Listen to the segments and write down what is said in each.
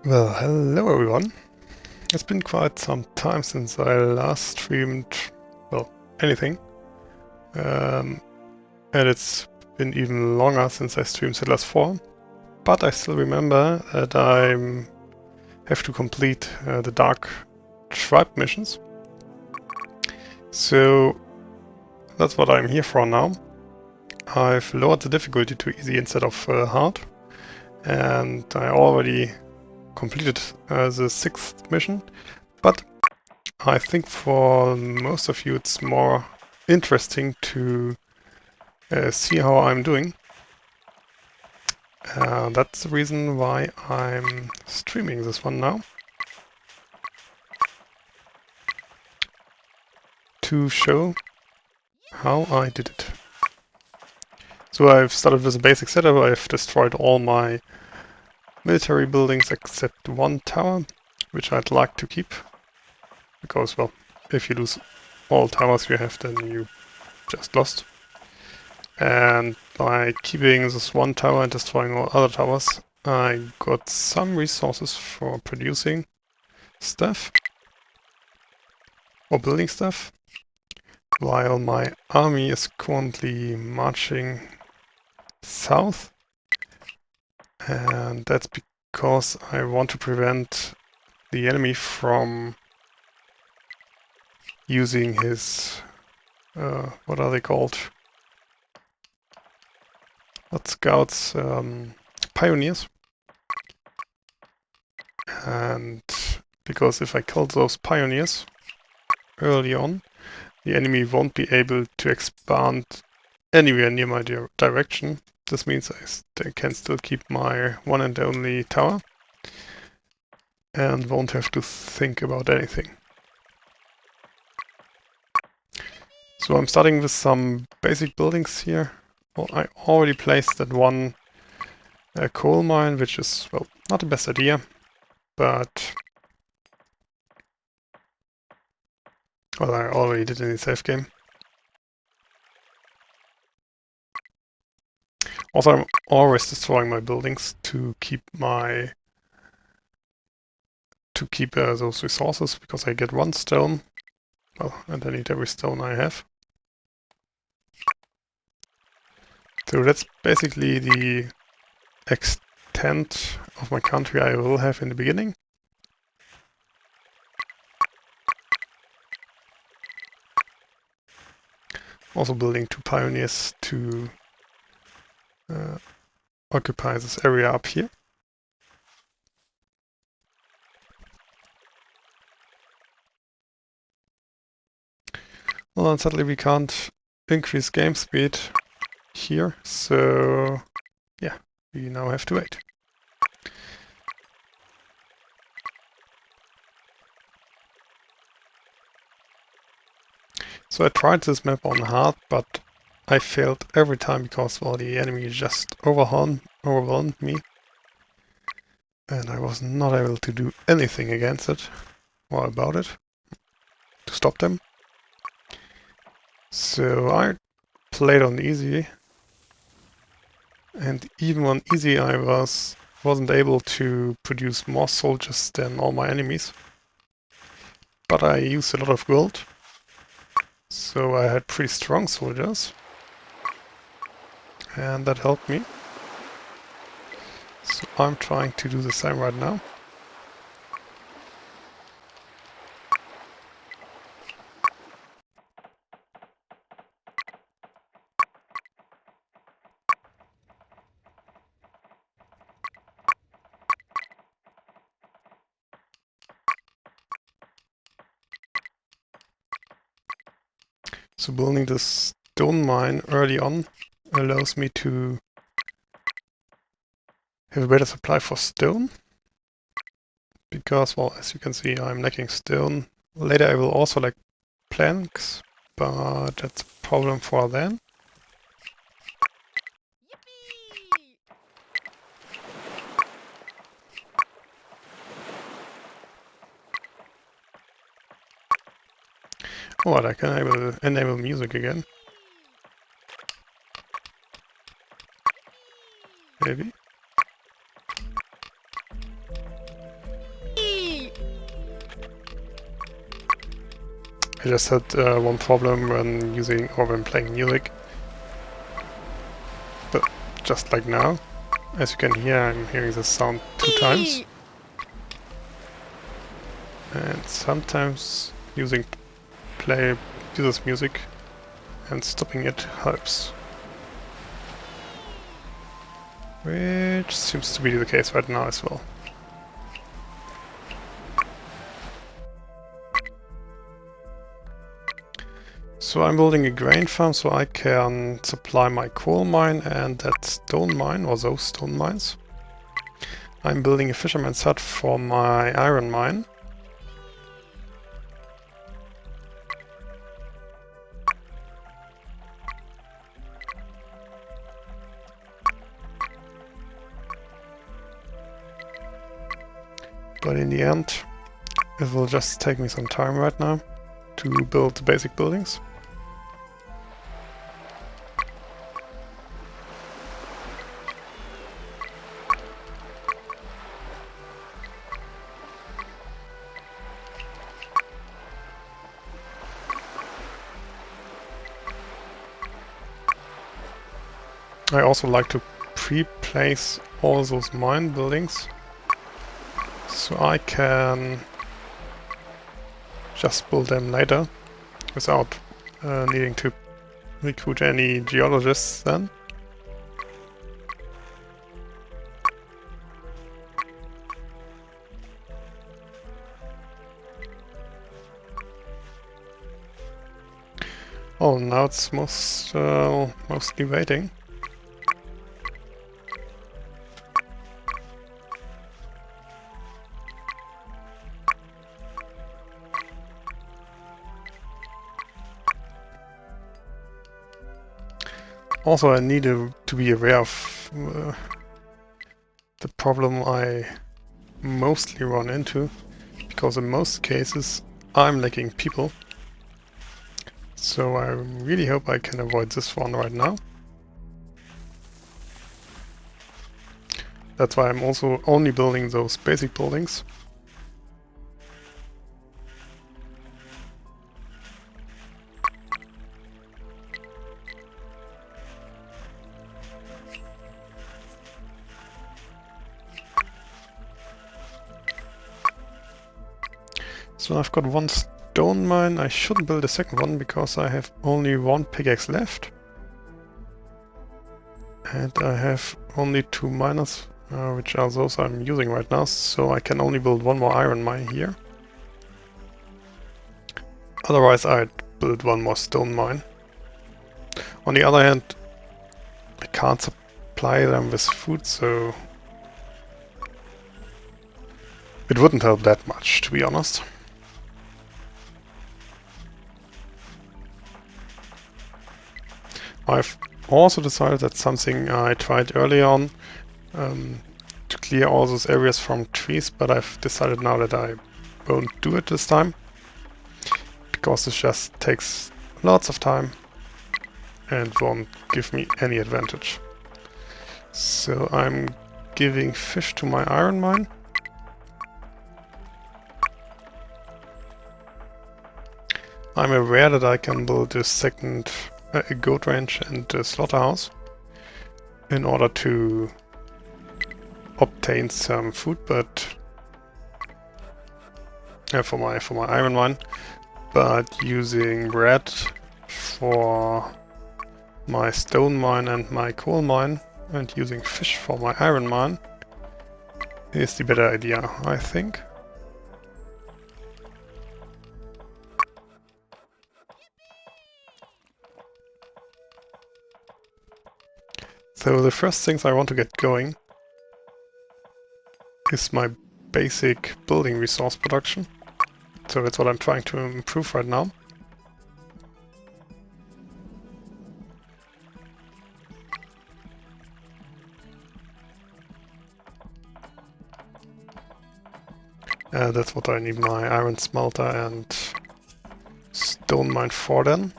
Well, hello everyone. It's been quite some time since I last streamed, well, anything. Um, and it's been even longer since I streamed Settlers 4. But I still remember that I have to complete the Dark Tribe missions. So that's what I'm here for now. I've lowered the difficulty to easy instead of hard. And I already completed the 6th mission. But I think for most of you it's more interesting to see how I'm doing. That's the reason why I'm streaming this one now. To show how I did it. So I've started with a basic setup. I've destroyed all my military buildings except one tower, which I'd like to keep. Because, well, if you lose all towers you have, then you just lost. And by keeping this one tower and destroying all other towers, I got some resources for producing stuff or building stuff, while my army is currently marching south, and that's because I want to prevent the enemy from using his, what are they called? Not scouts, pioneers. And because if I kill those pioneers early on, the enemy won't be able to expand anywhere near my direction. This means I can still keep my one and only tower and won't have to think about anything. So I'm starting with some basic buildings here. Well, I already placed that one coal mine, which is, well, not the best idea, but well, I already did in the save game. Also, I'm always destroying my buildings to keep those resources, because I get one stone. Well, and I need every stone I have. So that's basically the extent of my country I will have in the beginning. Also building 2 pioneers to occupy this area up here. Well, unfortunately we can't increase game speed here, so yeah, we now have to wait. So I tried this map on hard, but I failed every time because, well, the enemy just overwhelmed me. And I was not able to do anything against it, or about it, to stop them. So I played on easy, and even on easy I wasn't able to produce more soldiers than all my enemies. But I used a lot of gold, so I had pretty strong soldiers, and that helped me. So I'm trying to do the same right now. So building this stone mine early on allows me to have a better supply for stone. Because, well, as you can see, I'm lacking stone. Later I will also lack planks, but that's a problem for then. Oh, I can enable music again. Maybe. I just had one problem when using or when playing music. But just like now, as you can hear, I'm hearing this sound 2 times. And sometimes using user's music and stopping it helps. Which seems to be the case right now as well. So I'm building a grain farm so I can supply my coal mine and that stone mine, or those stone mines. I'm building a fisherman's hut for my iron mine. But in the end, it will just take me some time right now to build the basic buildings. I also like to pre-place all those mine buildings so I can just build them later without needing to recruit any geologists then. Oh, now it's mostly waiting. Also, I need to be aware of the problem I mostly run into, because in most cases I'm lacking people. So I really hope I can avoid this one right now. That's why I'm also only building those basic buildings. So I've got one stone mine. I shouldn't build a second one because I have only one pickaxe left. And I have only 2 miners, which are those I'm using right now, so I can only build one more iron mine here. Otherwise I'd build one more stone mine. On the other hand, I can't supply them with food, so it wouldn't help that much, to be honest. I've also decided that something I tried early on to clear all those areas from trees, but I've decided now that I won't do it this time, because this just takes lots of time and won't give me any advantage. So I'm giving fish to my iron mine. I'm aware that I can build a second goat ranch and a slaughterhouse in order to obtain some food, but for my iron mine. But using bread for my stone mine and my coal mine, and using fish for my iron mine is the better idea, I think. So the first things I want to get going is my basic building resource production. So that's what I'm trying to improve right now. That's what I need my iron smelter and stone mine for then.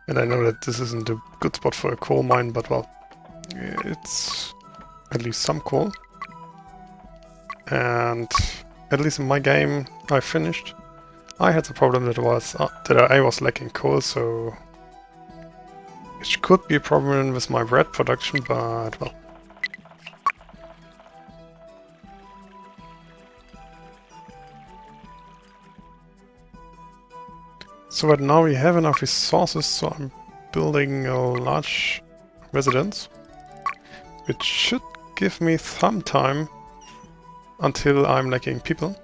And I know that this isn't a good spot for a coal mine, but well, it's at least some coal. and at least in my game I finished, I had the problem that I was lacking coal, so it could be a problem with my bread production, but well. So right now we have enough resources, so I'm building a large residence, which should give me some time until I'm lacking people.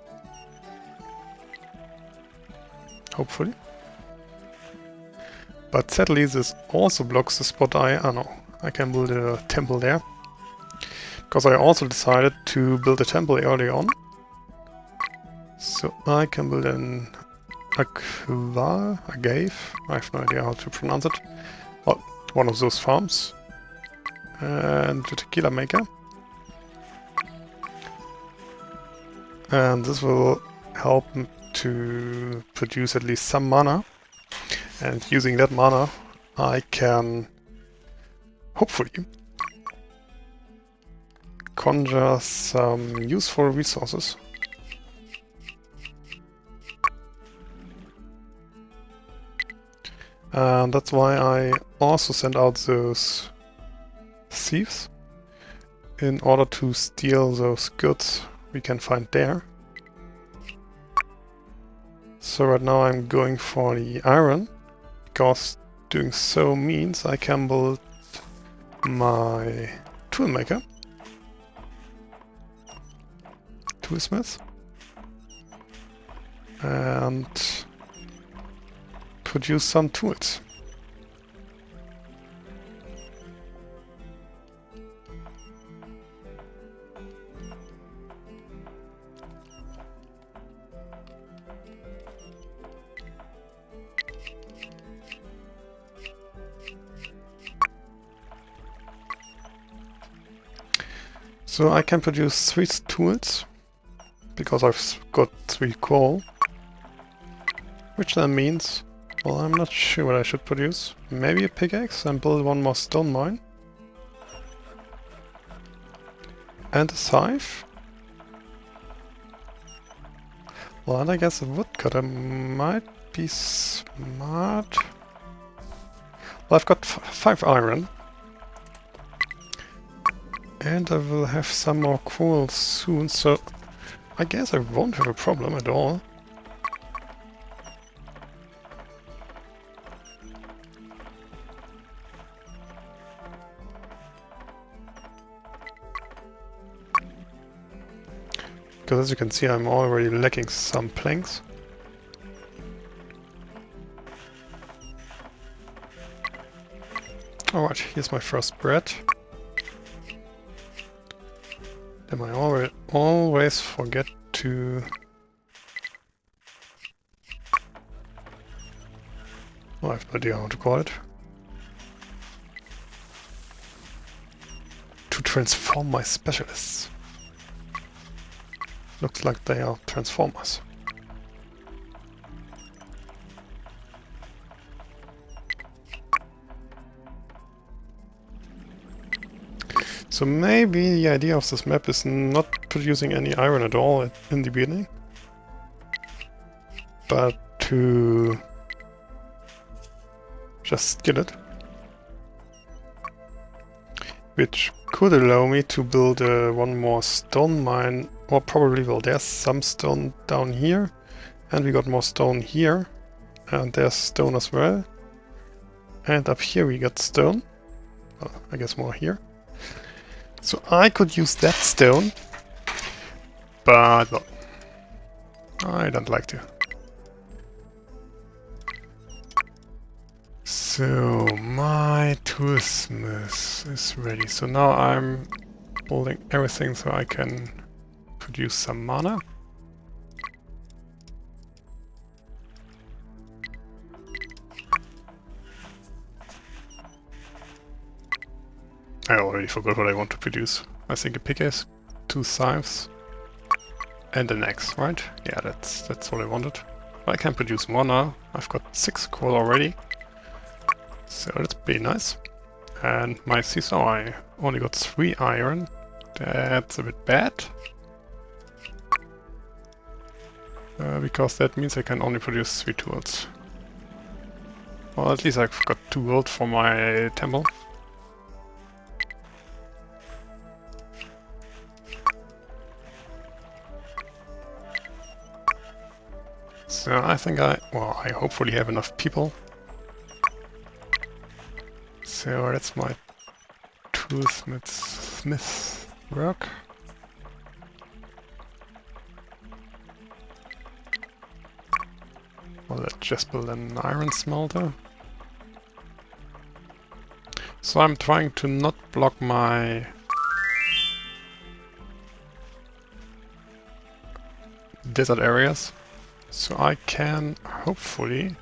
Hopefully. But sadly this also blocks the spot I can build a temple there. Because I also decided to build a temple early on. So I can build a cave, I have no idea how to pronounce it. Well, one of those farms. And the tequila maker. And this will help to produce at least some mana. And using that mana, I can hopefully conjure some useful resources. And that's why I also sent out those thieves in order to steal those goods we can find there. So right now I'm going for the iron, because doing so means I can build my toolmaker, toolsmith, and produce some tools. So I can produce 3 tools, because I've got 3 coal, which then means, well, I'm not sure what I should produce. Maybe a pickaxe and build one more stone mine. And a scythe. Well, and I guess a woodcutter might be smart. Well, I've got 5 iron. And I will have some more coal soon, so I guess I won't have a problem at all. Because as you can see, I'm already lacking some planks. Alright, here's my first bread. Then I always forget to... I have no idea how to call it. To transform my specialists. Looks like they are transformers. So maybe the idea of this map is not producing any iron at all in the beginning, but to just skill it. Which could allow me to build one more stone mine, or probably, well, there's some stone down here, and we got more stone here, and there's stone as well. And up here we got stone, well, I guess more here. So I could use that stone, but well, I don't like to. So my toolsmith is ready. So now I'm building everything so I can produce some mana. I already forgot what I want to produce. I think a pickaxe, 2 scythes, and an axe, right? Yeah, that's what I wanted. I can produce more now. I've got 6 coal already. So that's pretty nice. And my seesaw, I only got 3 iron. That's a bit bad. because that means I can only produce 3 tools. Well, at least I've got 2 gold for my temple. So I think I hopefully have enough people. So that's my toolsmith work. Well, let's just build an iron smelter. So I'm trying to not block my desert areas, so I can hopefully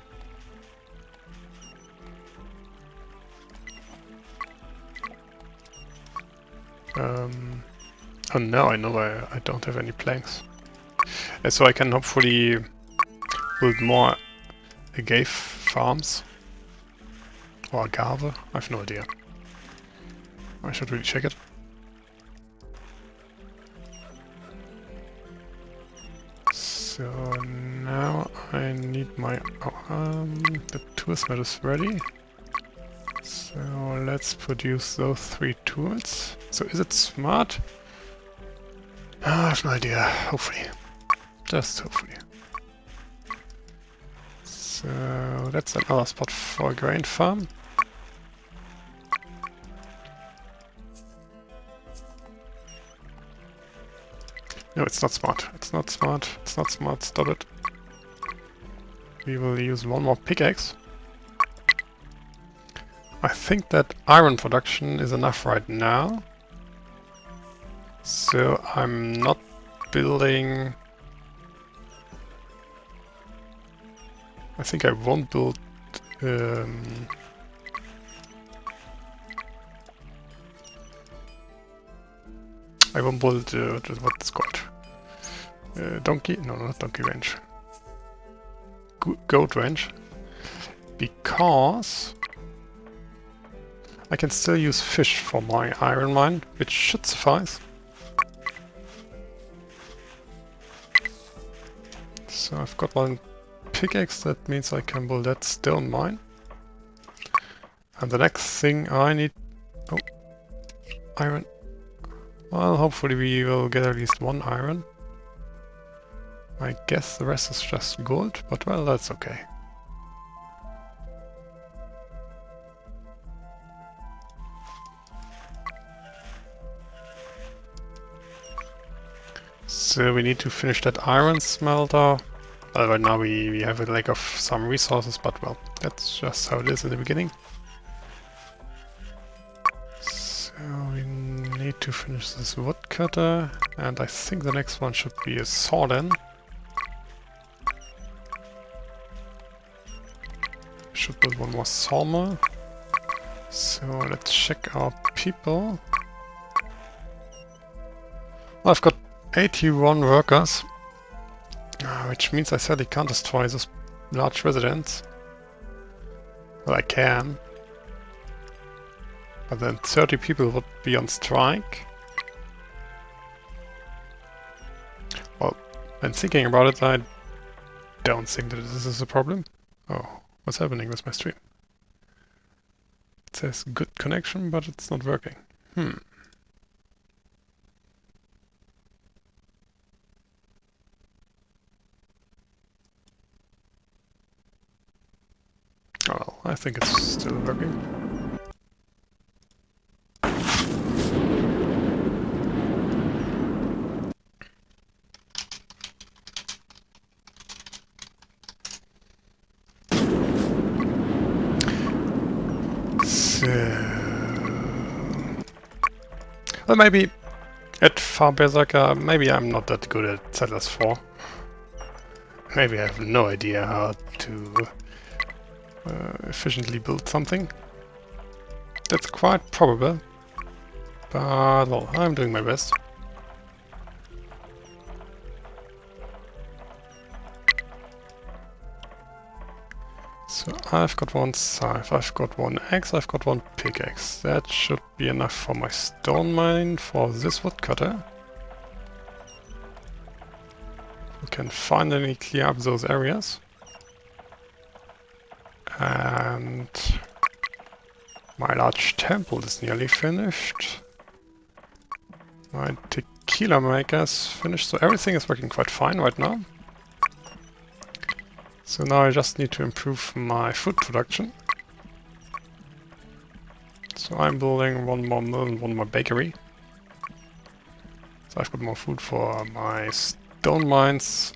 oh no, I know I don't have any planks. So I can hopefully build more agave farms. Or agave? I have no idea. I should really check it. So now I need my... the toolsmith is ready. So let's produce those 3 tools. So is it smart? I have no idea. Hopefully. Just hopefully. So that's another spot for a grain farm. No, it's not smart. It's not smart. It's not smart. Stop it. We will use 1 more pickaxe. I think that iron production is enough right now. So I'm not building... I think I won't build... I won't build... what's called? Donkey? No, not donkey range. Goat range. Because... I can still use fish for my iron mine, which should suffice. So I've got 1 pickaxe, that means I can build that stone mine. And the next thing I need... Oh, iron. Well, hopefully we will get at least 1 iron. I guess the rest is just gold, but well, that's okay. So we need to finish that iron smelter. Well, right now we have a lack of some resources, but well, that's just how it is in the beginning. So we need to finish this woodcutter, and I think the next one should be a saw then. Should build 1 more sawmill. So let's check our people. Well, I've got 81 workers, which means I sadly can't destroy this large residence. Well, I can. But then 30 people would be on strike. Well, when thinking about it, I don't think that this is a problem. Oh, what's happening with my stream? It says good connection, but it's not working. Well, I think it's still working. So... Well, maybe at Far Berserker, maybe I'm not that good at Settlers 4. Maybe I have no idea how to efficiently build something. That's quite probable. But, well, I'm doing my best. So I've got 1 scythe, I've got 1 axe, I've got 1 pickaxe. That should be enough for my stone mine, for this woodcutter. can finally clear up those areas. And my large temple is nearly finished. My tequila maker is finished, so everything is working quite fine right now. So now I just need to improve my food production. So I'm building one more mill and one more bakery. So I've got more food for my stone mines.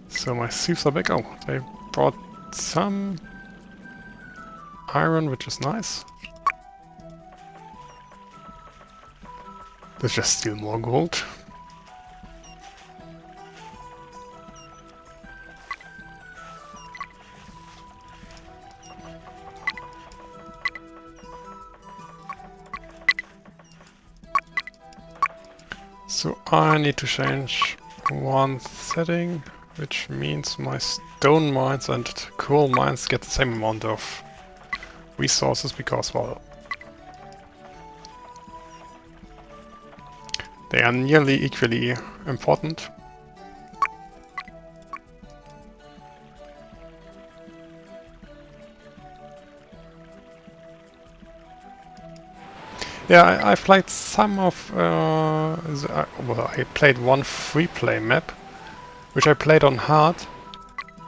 So my thieves are back. Oh, they brought some iron, which is nice. Let's just steal more gold. So I need to change one setting, which means my stone mines and coal mines get the same amount of resources because, well, they are nearly equally important. Yeah, I played some of, well, I played one free-play map, which I played on hard,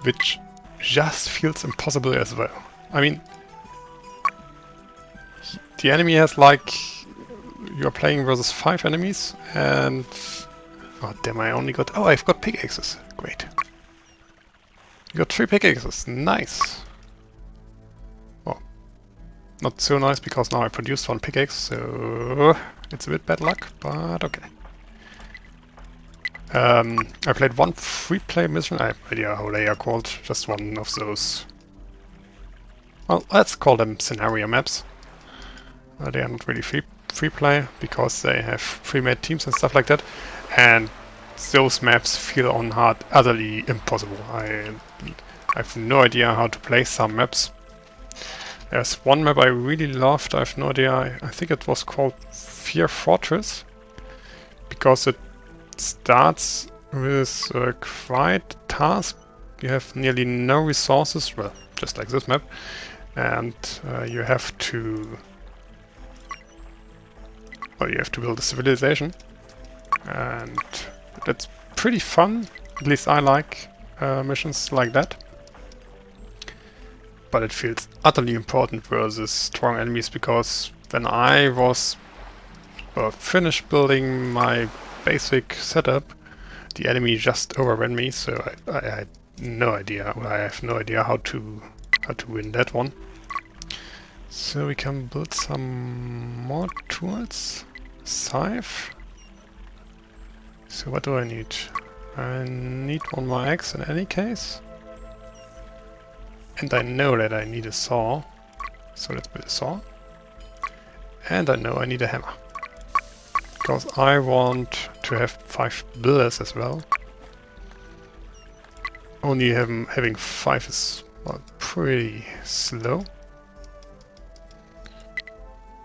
which just feels impossible as well. I mean, the enemy has like, you're playing versus 5 enemies, and, oh damn, I've got pickaxes, great. You got 3 pickaxes, nice. Not so nice because now I produced 1 pickaxe, so it's a bit bad luck, but okay. I played one free-play mission, I have no idea how they are called, just one of those... Well, let's call them scenario maps. They are not really free-play, because they have pre-made teams and stuff like that, and those maps feel on hard utterly impossible. I have no idea how to play some maps. There's one map I really loved, I have no idea, I think it was called Fear Fortress, because it starts with a quite task. You have nearly no resources, well, just like this map, and you have to build a civilization, and that's pretty fun, at least I like missions like that. But it feels utterly important versus strong enemies, because when I was finished building my basic setup, the enemy just overran me, so I had no idea. Well, I have no idea how to win that one. So we can build some more tools. Scythe. So what do I need? I need one more axe in any case. And I know that I need a saw, so let's build a saw. And I know I need a hammer, because I want to have 5 builders as well. Only having 5 is, well, pretty slow.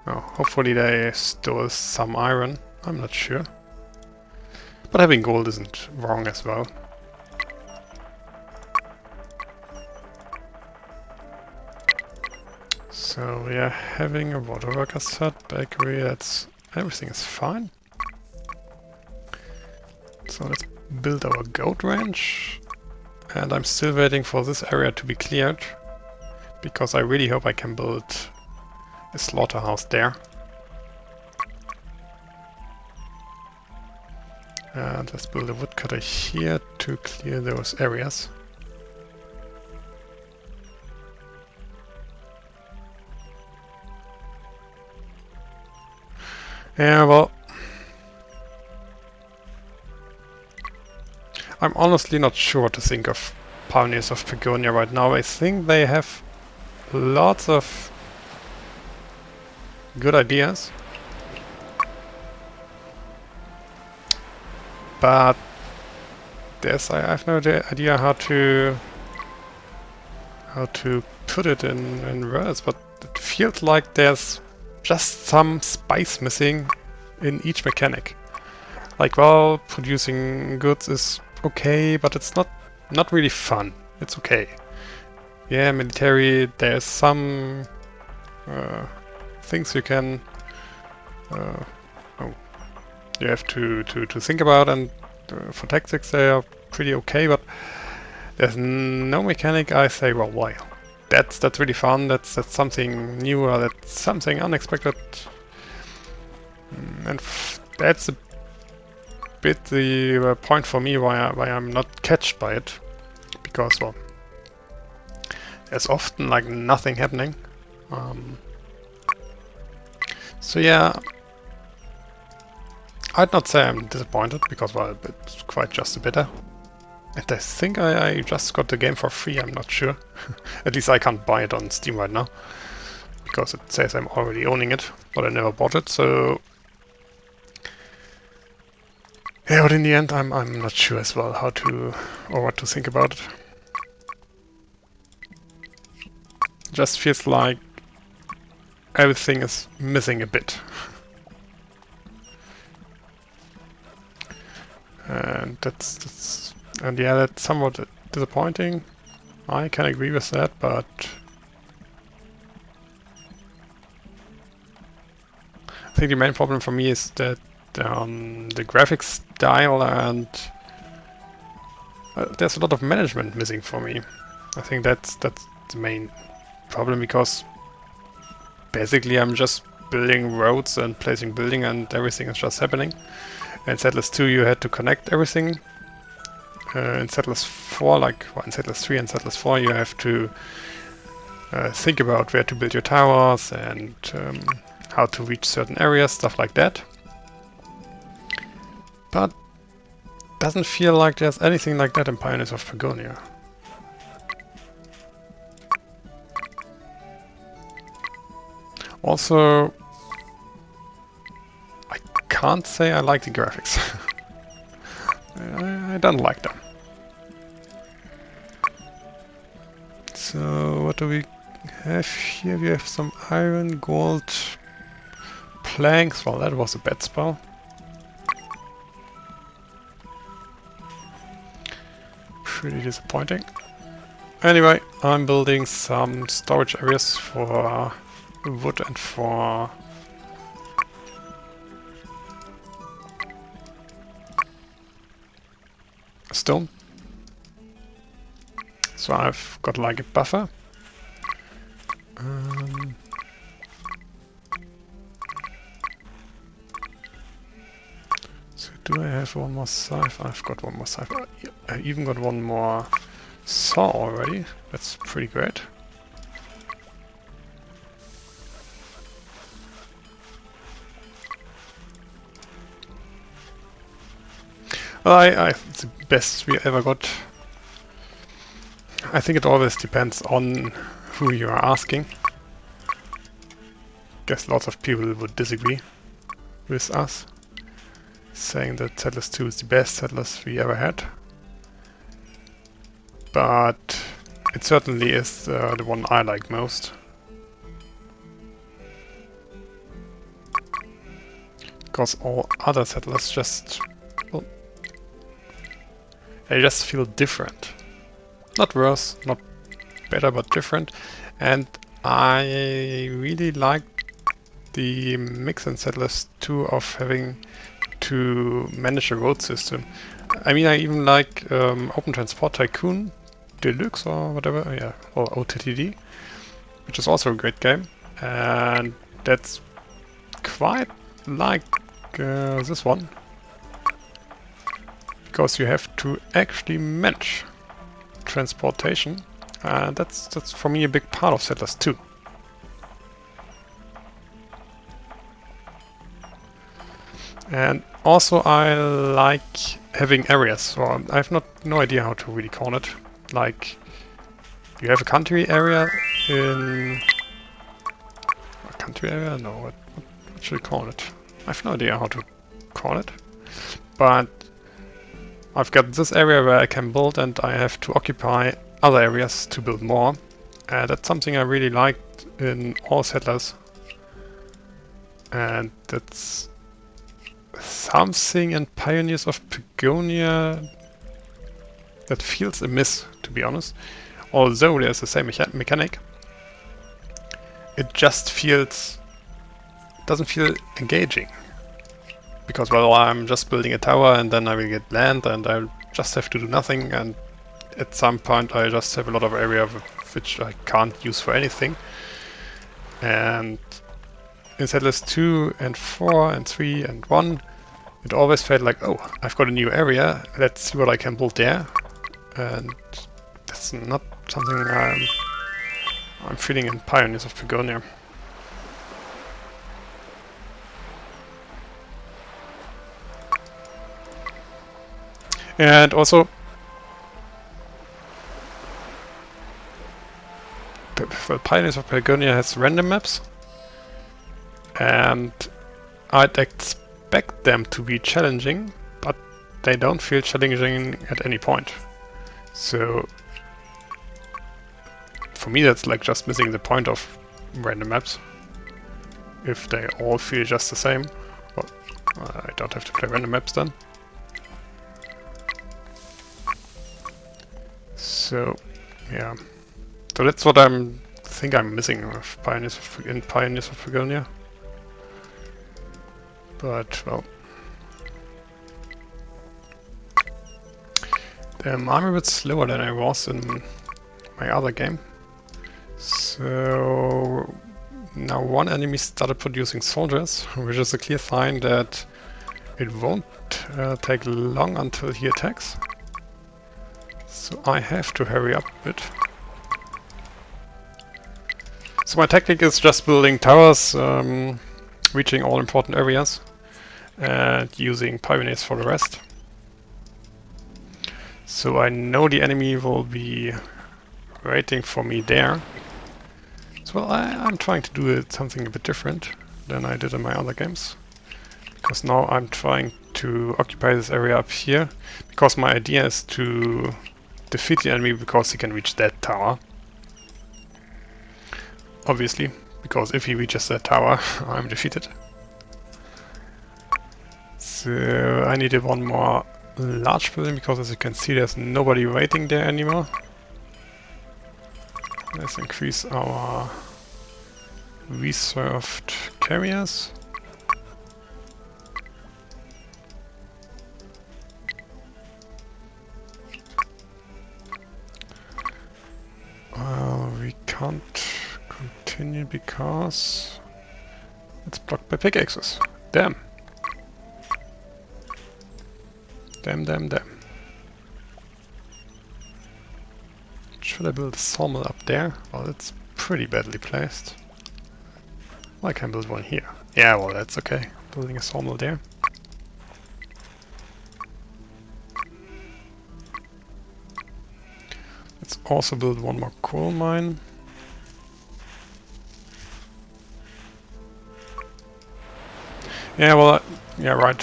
Oh, hopefully they stole some iron, I'm not sure. But having gold isn't wrong as well. So we are having a water worker set, bakery, everything is fine. So let's build our goat ranch. And I'm still waiting for this area to be cleared, because I really hope I can build a slaughterhouse there. And let's build a woodcutter here to clear those areas. Yeah, well, I'm honestly not sure what to think of Pioneers of Pagonia right now. I think they have lots of good ideas, but I have no idea how to put it in words, but it feels like there's just some spice missing in each mechanic. Like, well, producing goods is okay, but it's not really fun. It's okay. Yeah, military, there's some things you can you have to think about, and for tactics they are pretty okay, but there's no mechanic I say, well, why? That's really fun, that's something new, or that's something unexpected. And that's a bit the point for me why I'm not catched by it. Because, well, there's often like nothing happening. So yeah, I'd not say I'm disappointed, because, well, it's quite just a beta. And I think I just got the game for free, I'm not sure. At least I can't buy it on Steam right now, because it says I'm already owning it, but I never bought it, so... Yeah, but in the end I'm not sure as well how to, or what to think about it. Just feels like everything is missing a bit. And and yeah, that's somewhat disappointing. I can agree with that, but I think the main problem for me is that the graphics style, and there's a lot of management missing for me. I think that's the main problem, because basically I'm just building roads and placing building, and everything is just happening. In Settlers 2 you had to connect everything. In Settlers 4, like, well, in Settlers 3 and Settlers 4 you have to think about where to build your towers, and how to reach certain areas, stuff like that. But doesn't feel like there's anything like that in Pioneers of Pagonia. Also, I can't say I like the graphics. I don't like them. So what do we have here? We have some iron, gold, planks. Well, that was a bad spell. Pretty disappointing. Anyway, I'm building some storage areas for wood and for stone. So I've got like a buffer. So do I have one more scythe? I've got one more scythe. I even got one more saw already. That's pretty great. Well, it's the best we ever got. I think it always depends on who you are asking. Guess lots of people would disagree with us, saying that Settlers 2 is the best Settlers we ever had. But it certainly is the one I like most. Because all other Settlers just... well, they just feel different. Not worse, not better, but different. And I really like the mix in Settlers 2 of having to manage a road system. I mean, I even like Open Transport Tycoon Deluxe or whatever, yeah, or OTTD, which is also a great game. And that's quite like this one, because you have to actually manage transportation, and that's for me a big part of Settlers 2. And also I like having areas, so I have no idea how to really call it. Like, you have a country area in... a country area? No, what should we call it? I have no idea how to call it. But I've got this area where I can build, and I have to occupy other areas to build more. That's something I really liked in all Settlers. And that's something in Pioneers of Pagonia that feels amiss, to be honest. Although there's the same mechanic, it just doesn't feel engaging. Because, well, I'm just building a tower and then I will get land and I'll just have to do nothing, and at some point I just have a lot of area which I can't use for anything. And in Settlers 2 and 4 and 3 and 1, it always felt like, oh, I've got a new area, let's see what I can build there. And that's not something I'm feeling in Pioneers of Pagonia. And also, well, Pioneers of Pagonia has random maps, and I'd expect them to be challenging, but they don't feel challenging at any point. So, for me that's like just missing the point of random maps. If they all feel just the same, well, I don't have to play random maps then. So, yeah. So that's what I think I'm missing with Pioneers of Pagonia. But, well... I'm a bit slower than I was in my other game. So... now one enemy started producing soldiers, which is a clear sign that it won't take long until he attacks. So I have to hurry up a bit. So my tactic is just building towers, reaching all important areas, and using pioneers for the rest. So I know the enemy will be waiting for me there. So well, I'm trying to do something a bit different than I did in my other games. Because now I'm trying to occupy this area up here, because my idea is to defeat the enemy because he can reach that tower. Obviously, because if he reaches that tower, I'm defeated. So I needed one more large building, because as you can see there's nobody waiting there anymore. Let's increase our reserved carriers. We can't continue because it's blocked by pickaxes. Damn. Damn. Should I build a sawmill up there? Well, it's pretty badly placed. Well, I can build one here. Yeah, well, that's okay. Building a sawmill there. Let's also build one more coal mine. Yeah, well, yeah, right.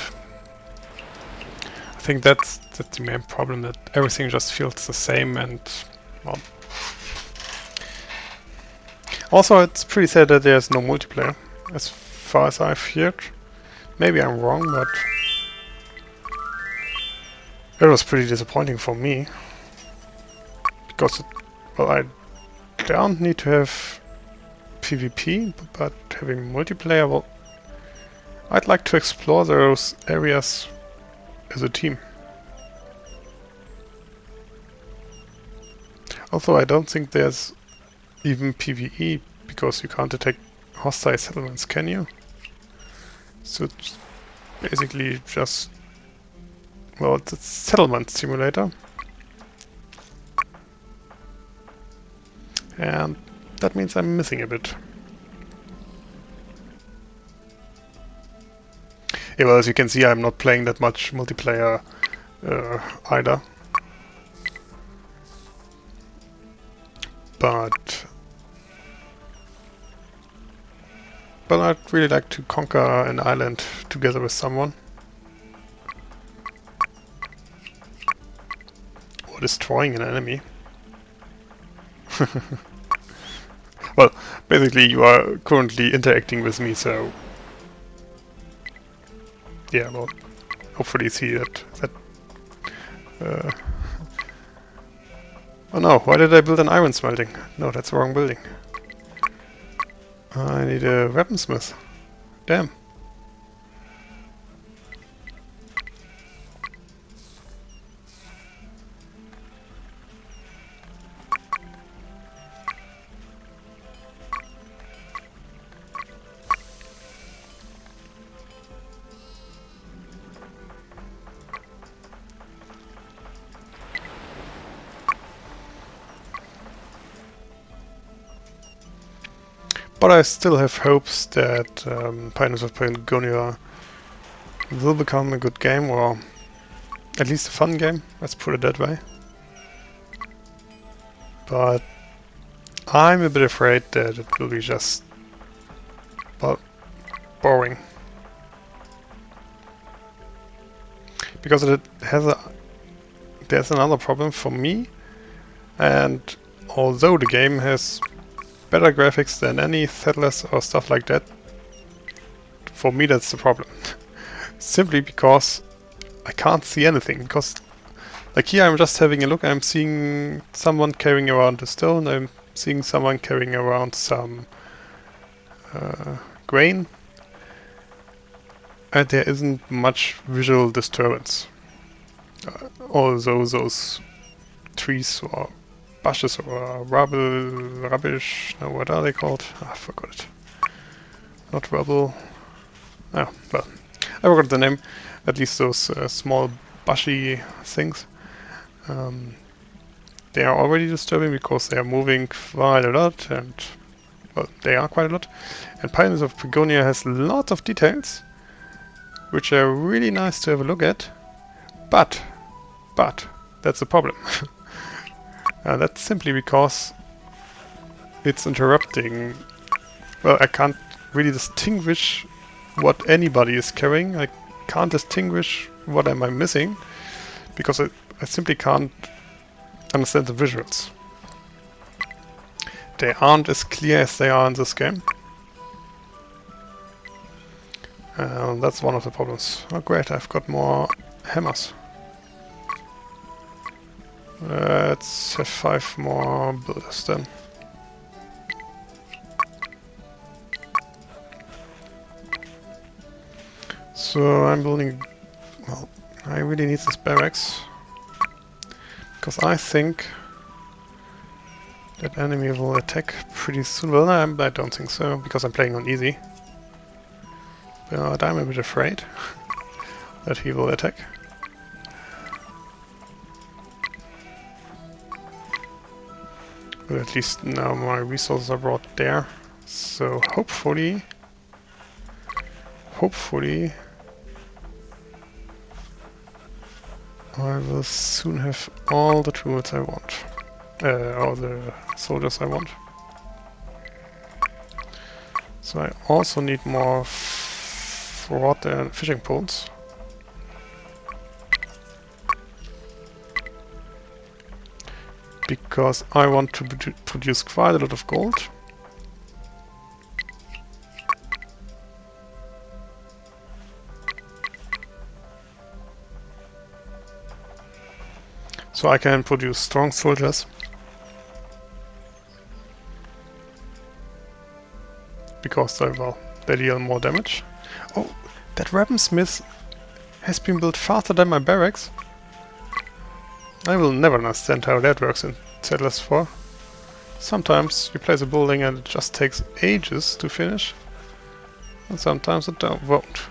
I think that's the main problem, that everything just feels the same, and well. Also, it's pretty sad that there's no multiplayer, as far as I've heard. Maybe I'm wrong, but it was pretty disappointing for me. Because, well, I don't need to have PvP, but having multiplayer, well, I'd like to explore those areas as a team. Although I don't think there's even PvE, because you can't attack hostile settlements, can you? So it's basically just... well, it's a settlement simulator. And that means I'm missing a bit. Yeah, well, as you can see, I'm not playing that much multiplayer either. But I'd really like to conquer an island together with someone. Or destroying an enemy. Well, basically you are currently interacting with me, so... yeah, well, hopefully see that... oh no, why did I build an iron smelting? No, that's the wrong building. I need a weaponsmith. Damn. But I still have hopes that Pioneers of Pagonia will become a good game, or at least a fun game, let's put it that way. But I'm a bit afraid that it will be just, well, boring. Because it has there's another problem for me, and although the game has better graphics than any Settlers or stuff like that, for me that's the problem. Simply because I can't see anything, because like here I'm just having a look, I'm seeing someone carrying around a stone, I'm seeing someone carrying around some grain, and there isn't much visual disturbance. Although those trees or bushes or rubbish, no, what are they called? I forgot it. Not rubble. Oh, well, I forgot the name. At least those small bushy things. They are already disturbing because they are moving quite a lot, and well, they are quite a lot. And Pioneers of Pagonia has lots of details, which are really nice to have a look at. But that's the problem. That's simply because it's interrupting. Well, I can't really distinguish what anybody is carrying. I can't distinguish what am I missing, because I simply can't understand the visuals. They aren't as clear as they are in this game. That's one of the problems. Oh great, I've got more hammers. Let's have 5 more builders then. So I'm building... well, I really need this barracks, because I think that enemy will attack pretty soon. Well, I don't think so, because I'm playing on easy. But I'm a bit afraid that he will attack. But at least now my resources are brought there, so hopefully I will soon have all the tools I want, all the soldiers I want. So I also need more rod and fishing poles. Because I want to produce quite a lot of gold. So I can produce strong soldiers. Because they deal more damage. Oh, that weaponsmith has been built faster than my barracks. I will never understand how that works in Settlers 4. Sometimes you place a building and it just takes ages to finish, and sometimes it won't.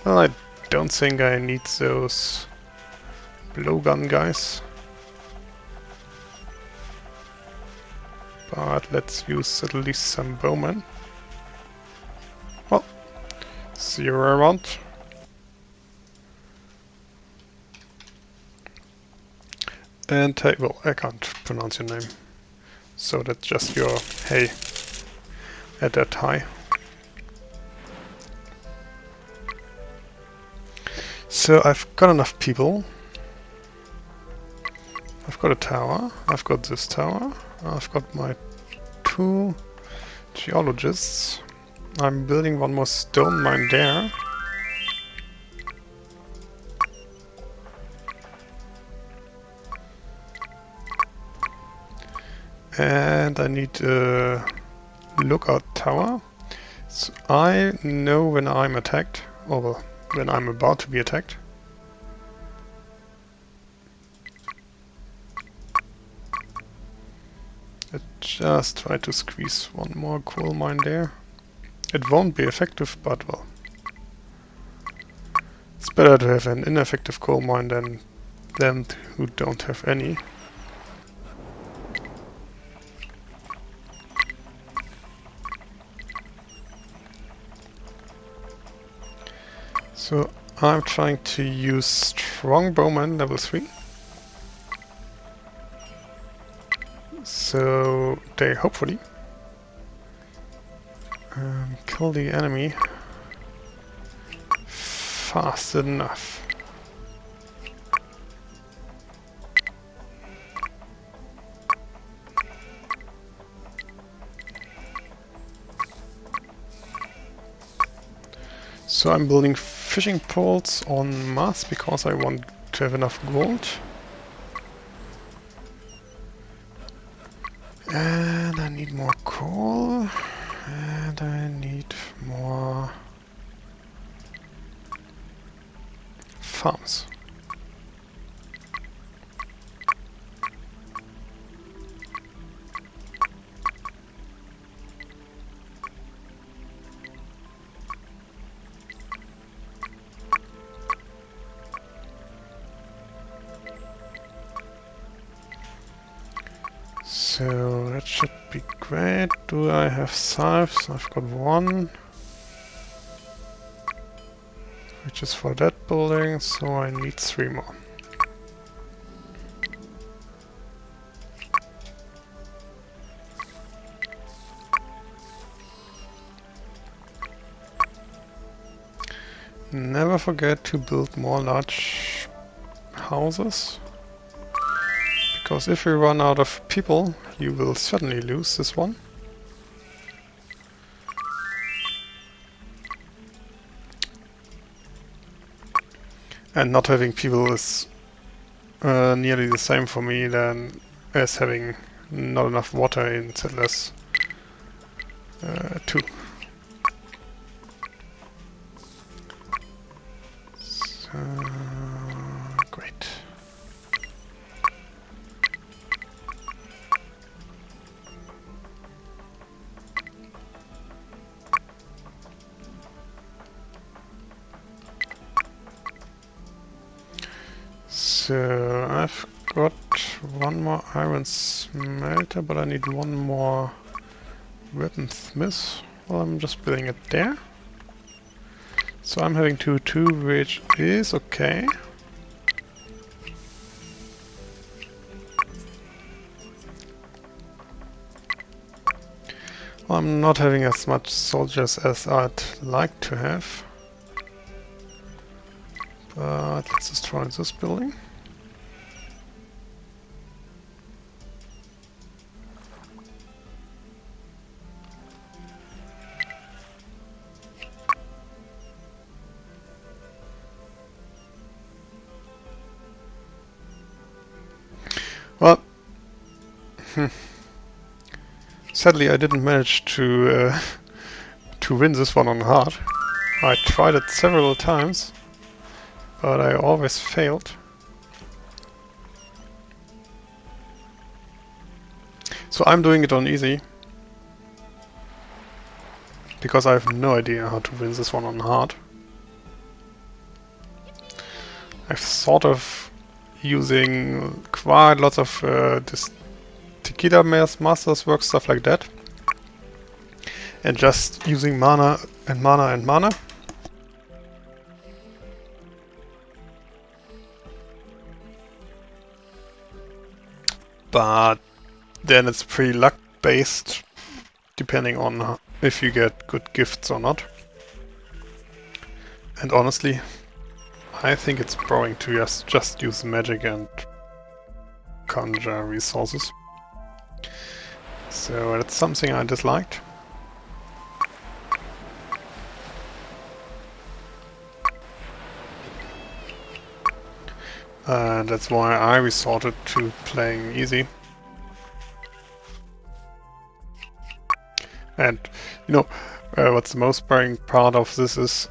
Well, I don't think I need those blowgun guys, but let's use at least some bowmen. Well, see you around. And hey, well, I can't pronounce your name, so that's just your hey at that high. So I've got enough people. I've got a tower, I've got this tower, I've got my 2 geologists. I'm building one more stone mine there. And I need a lookout tower. So I know when I'm attacked, or when I'm about to be attacked. Let's just try to squeeze one more coal mine there. It won't be effective, but well. It's better to have an ineffective coal mine than them who don't have any. So I'm trying to use strong bowman level 3. So they hopefully kill the enemy fast enough. So I'm building fishing poles en masse because I want to have enough gold. And I need more coal. And I need more farms. So that should be great. Do I have salves? I've got one, which is for that building, so I need 3 more. Never forget to build more large houses, because if you run out of people, you will certainly lose this one. And not having people is nearly the same for me than as having not enough water in Settlers 2. So, great. So I've got one more iron smelter, but I need one more weaponsmith. Well, I'm just building it there. So I'm having 2-2, which is okay. Well, I'm not having as much soldiers as I'd like to have. But let's destroy this building. Well, sadly I didn't manage to win this one on hard. I tried it several times, but I always failed. So I'm doing it on easy, because I have no idea how to win this one on hard. I've thought of using quite lots of this Tequila Master's Work, stuff like that, and just using mana and mana and mana. But then it's pretty luck based, depending on if you get good gifts or not. And honestly, I think it's boring to just use magic and conjure resources. So that's something I disliked. And that's why I resorted to playing easy. And, you know, what's the most boring part of this is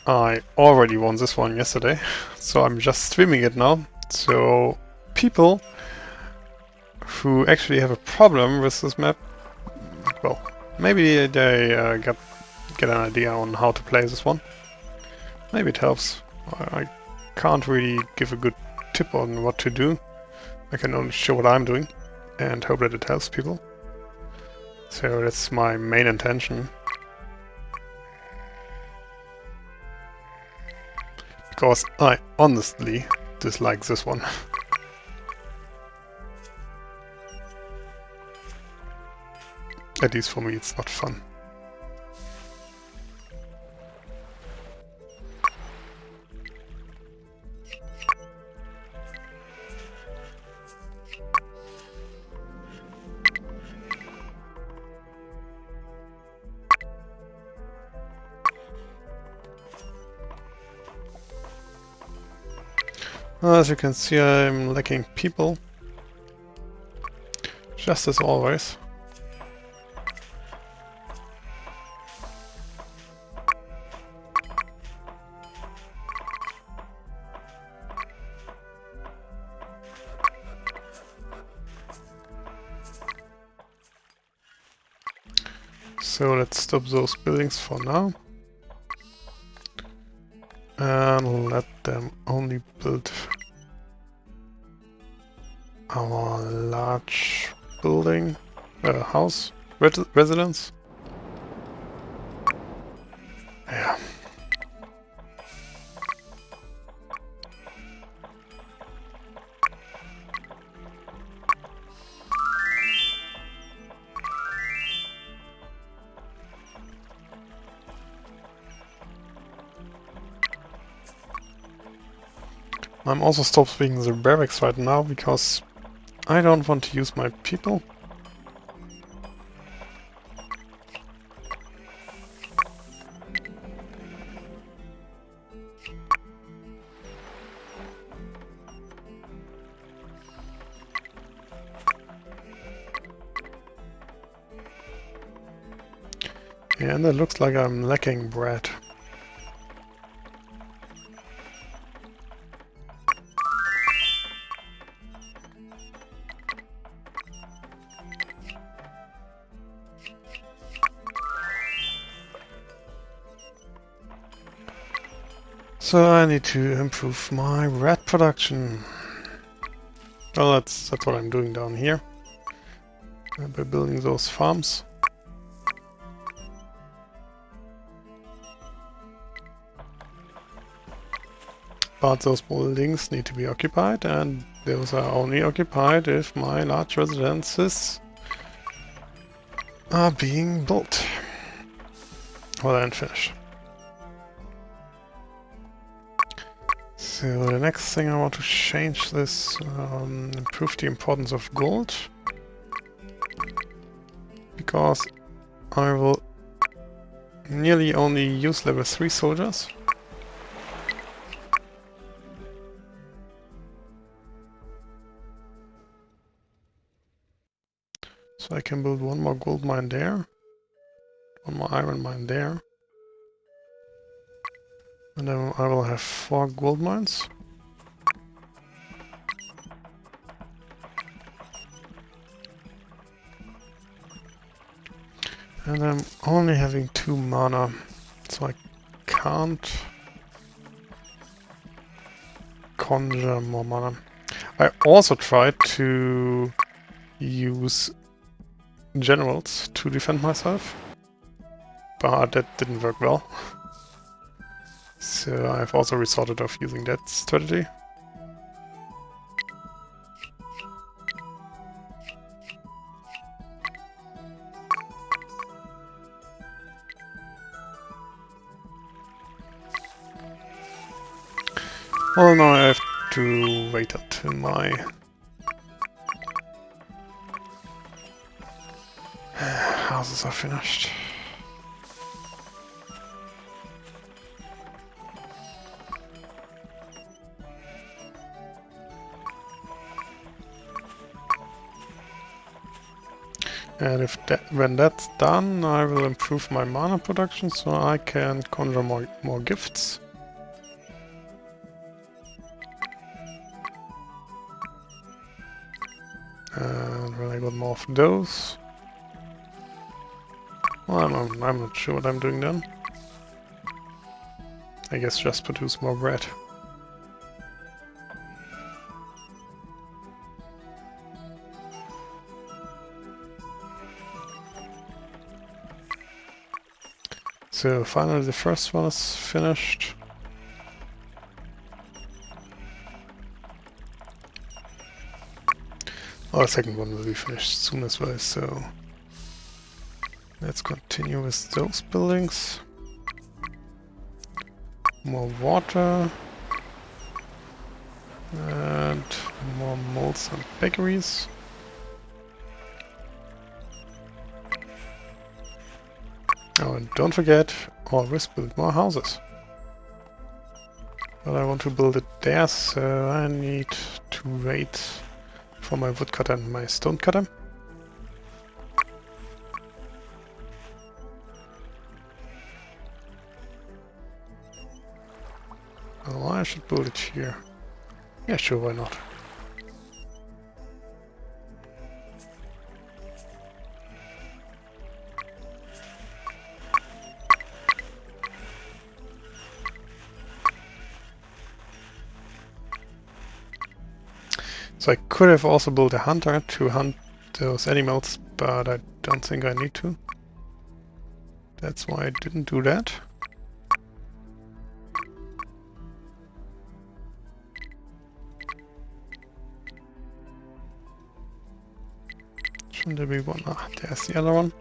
I already won this one yesterday, so I'm just streaming it now. So people who actually have a problem with this map, well, maybe they get an idea on how to play this one. Maybe it helps. I can't really give a good tip on what to do. I can only show what I'm doing and hope that it helps people. So that's my main intention. Because I honestly dislike this one. At least for me, it's not fun. As you can see, I'm lacking people. Just as always. So let's stop those buildings for now. And let them only build our large building, house, residence. Yeah. I'm also stopping the barracks right now because I don't want to use my people. And it looks like I'm lacking bread. So I need to improve my rat production. Well, that's what I'm doing down here. By building those farms. But those buildings need to be occupied, and those are only occupied if my large residences are being built. Well, and finished. So the next thing I want to change this, improve the importance of gold. Because I will nearly only use level 3 soldiers. So I can build one more gold mine there, one more iron mine there. And then I will have 4 gold mines. And I'm only having 2 mana, so I can't conjure more mana. I also tried to use generals to defend myself, but that didn't work well. So I've also resorted of using that strategy. Well, now I have to wait until my houses are finished. And when that's done, I will improve my mana production so I can conjure more gifts. And when I got more of those, well, I'm not sure what I'm doing then. I guess just produce more bread. So finally the first one is finished. Oh, the second one will be finished soon as well, so let's continue with those buildings. More water. And more molds and bakeries. Oh, and don't forget, always build more houses. But I want to build it there, so I need to wait for my woodcutter and my stonecutter. Oh, I should build it here. Yeah, sure, why not? So I could have also built a hunter to hunt those animals, but I don't think I need to. That's why I didn't do that. Shouldn't there be one? Ah, there's the other one.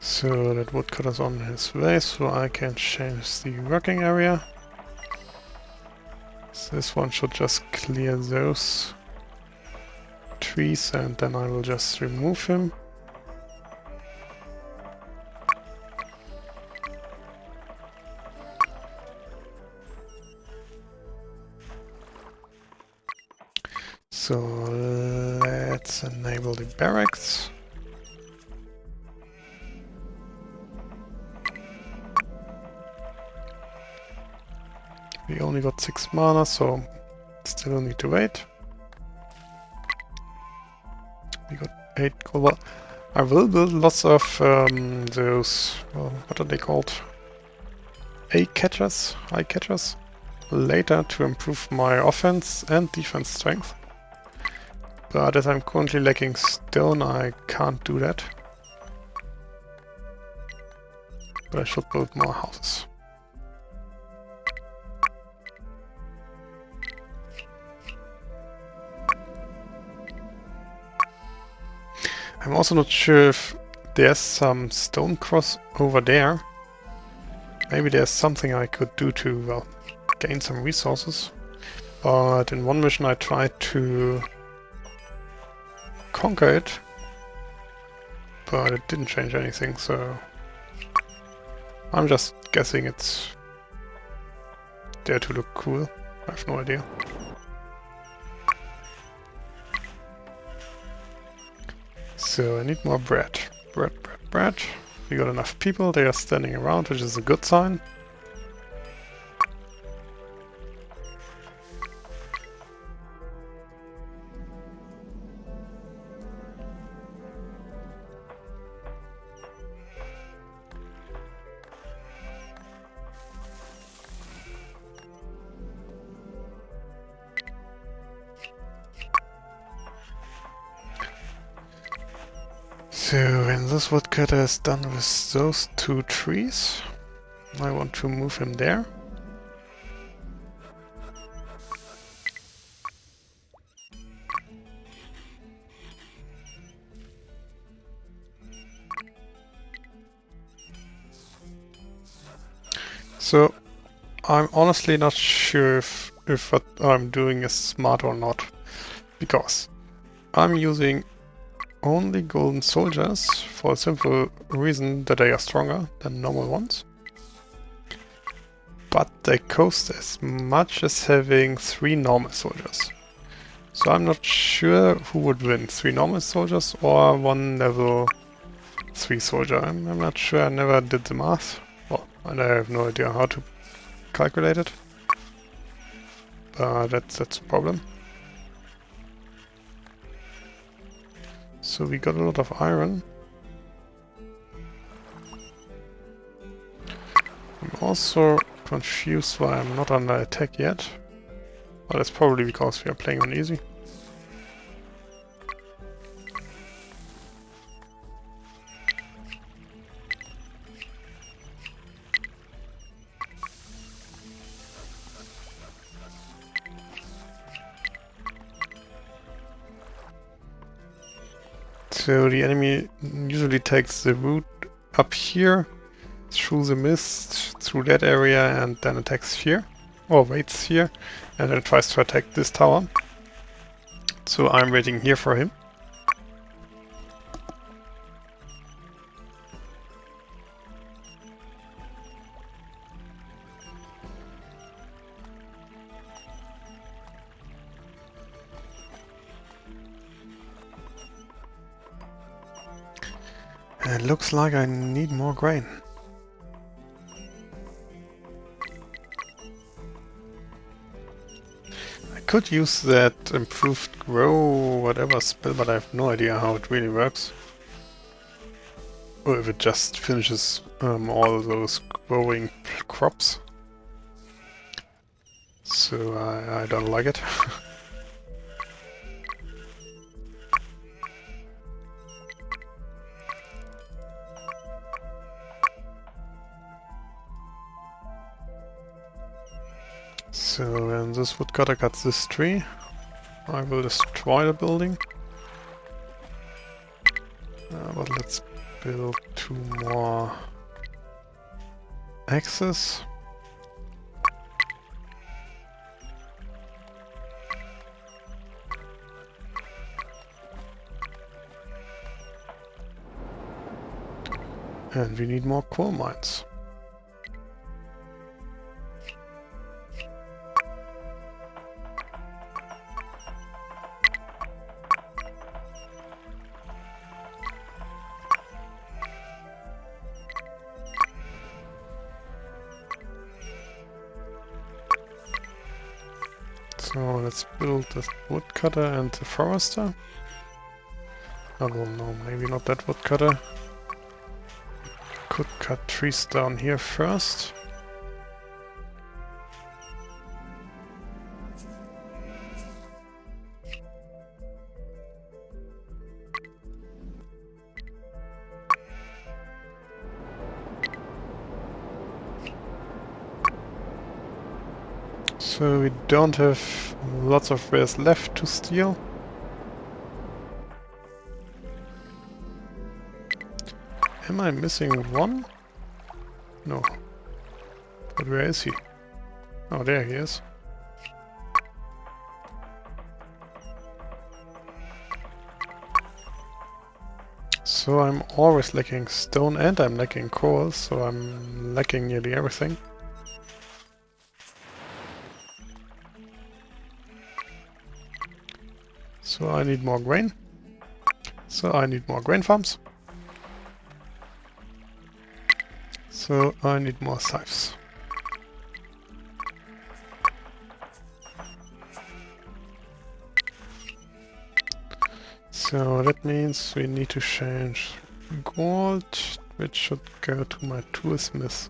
So that woodcutter's on his way, so I can change the working area. So this one should just clear those trees and then I will just remove him. So let's enable the barracks. We only got 6 mana, so still need to wait. We got 8 gold. Well, I will build lots of those, well, what are they called? Eye catchers later to improve my offense and defense strength. But as I'm currently lacking stone, I can't do that. But I should build more houses. I'm also not sure if there's some stone cross over there. Maybe there's something I could do to, well, gain some resources. But in one mission I tried to conquer it, but it didn't change anything, so I'm just guessing it's there to look cool. I have no idea. So I need more bread. Bread. We got enough people, they are standing around, which is a good sign. So when this woodcutter is done with those 2 trees, I want to move him there. So I'm honestly not sure if what I'm doing is smart or not, because I'm using only golden soldiers for a simple reason that they are stronger than normal ones. But they cost as much as having 3 normal soldiers. So I'm not sure who would win, 3 normal soldiers or 1 level 3 soldier. I'm not sure, I never did the math. Well, and I have no idea how to calculate it. But that's a problem. So we got a lot of iron. I'm also confused why I'm not under attack yet. Well, that's probably because we are playing on easy. So the enemy usually takes the route up here, through the mist, through that area, and then attacks here, or waits here, and then tries to attack this tower. So I'm waiting here for him. And it looks like I need more grain. I could use that improved grow whatever spell, but I have no idea how it really works. Or if it just finishes all those growing crops. So I don't like it. So when this woodcutter cuts this tree, I will destroy the building. But let's build 2 more axes. And we need more coal mines. So let's build the woodcutter and the forester. Oh well, no, maybe not that woodcutter. Could cut trees down here first. So we don't have lots of wares left to steal. Am I missing one? No. But where is he? Oh, there he is. So I'm always lacking stone and I'm lacking coal, so I'm lacking nearly everything. So I need more grain. So I need more grain farms. So I need more scythes. So that means we need to change gold, which should go to my toolsmith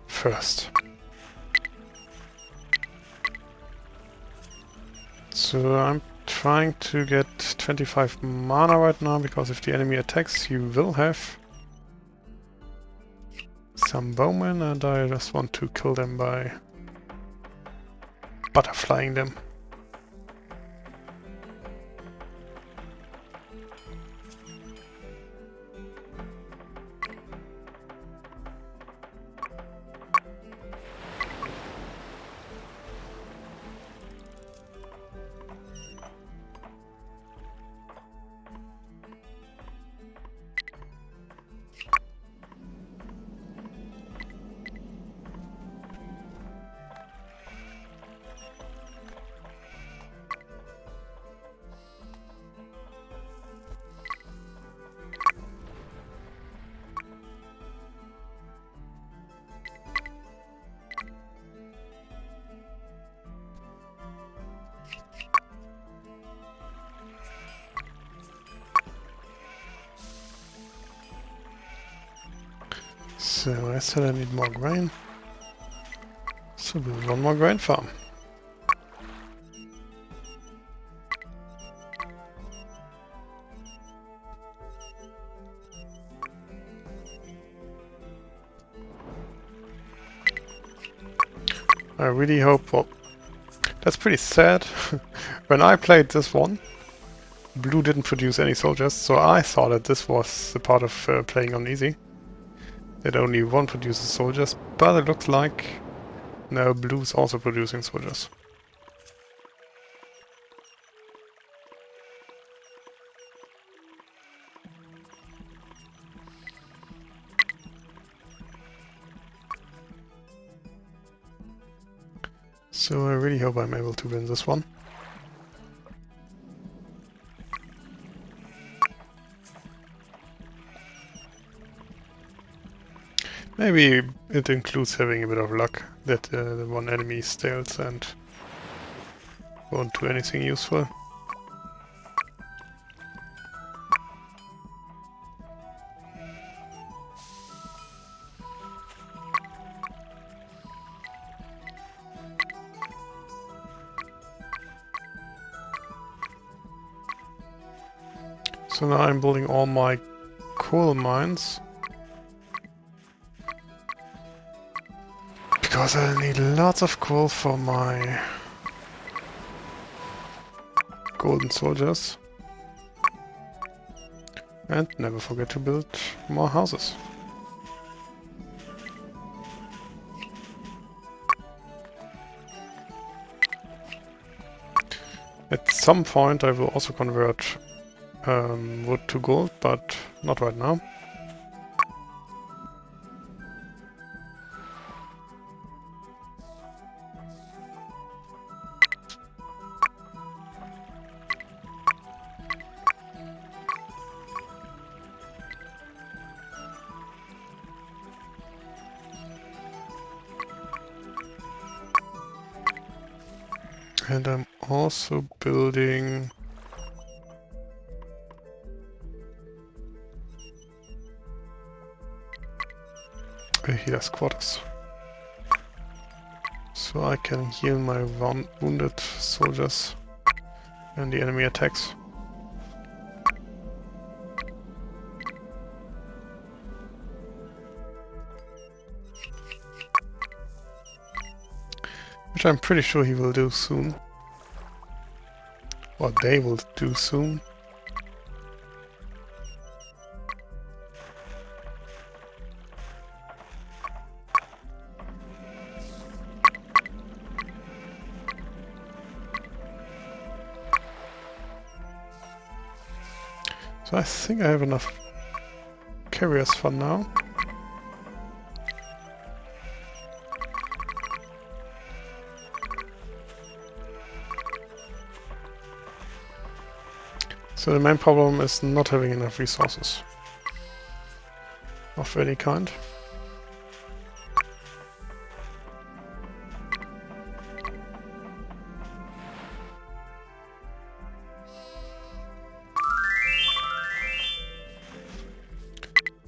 first. So I'm trying to get 25 mana right now, because if the enemy attacks, he will have some bowmen, and I just want to kill them by butterflying them. So I said I need more grain. So build one more grain farm. I really hope, well, that's pretty sad. When I played this one, Blue didn't produce any soldiers, so I thought that this was the part of playing on easy. That only one produces soldiers, but it looks like now Blue's also producing soldiers. So I really hope I'm able to win this one. Maybe it includes having a bit of luck that the one enemy stalls and won't do anything useful. So now I'm building all my coal mines. Because I need lots of coal for my golden soldiers. And never forget to build more houses. At some point I will also convert wood to gold, but not right now. And I'm also building a healer's quarters. So I can heal my wounded soldiers when the enemy attacks. Which I'm pretty sure he will do soon. Or they will do soon. So I think I have enough carriers for now. So the main problem is not having enough resources of any kind.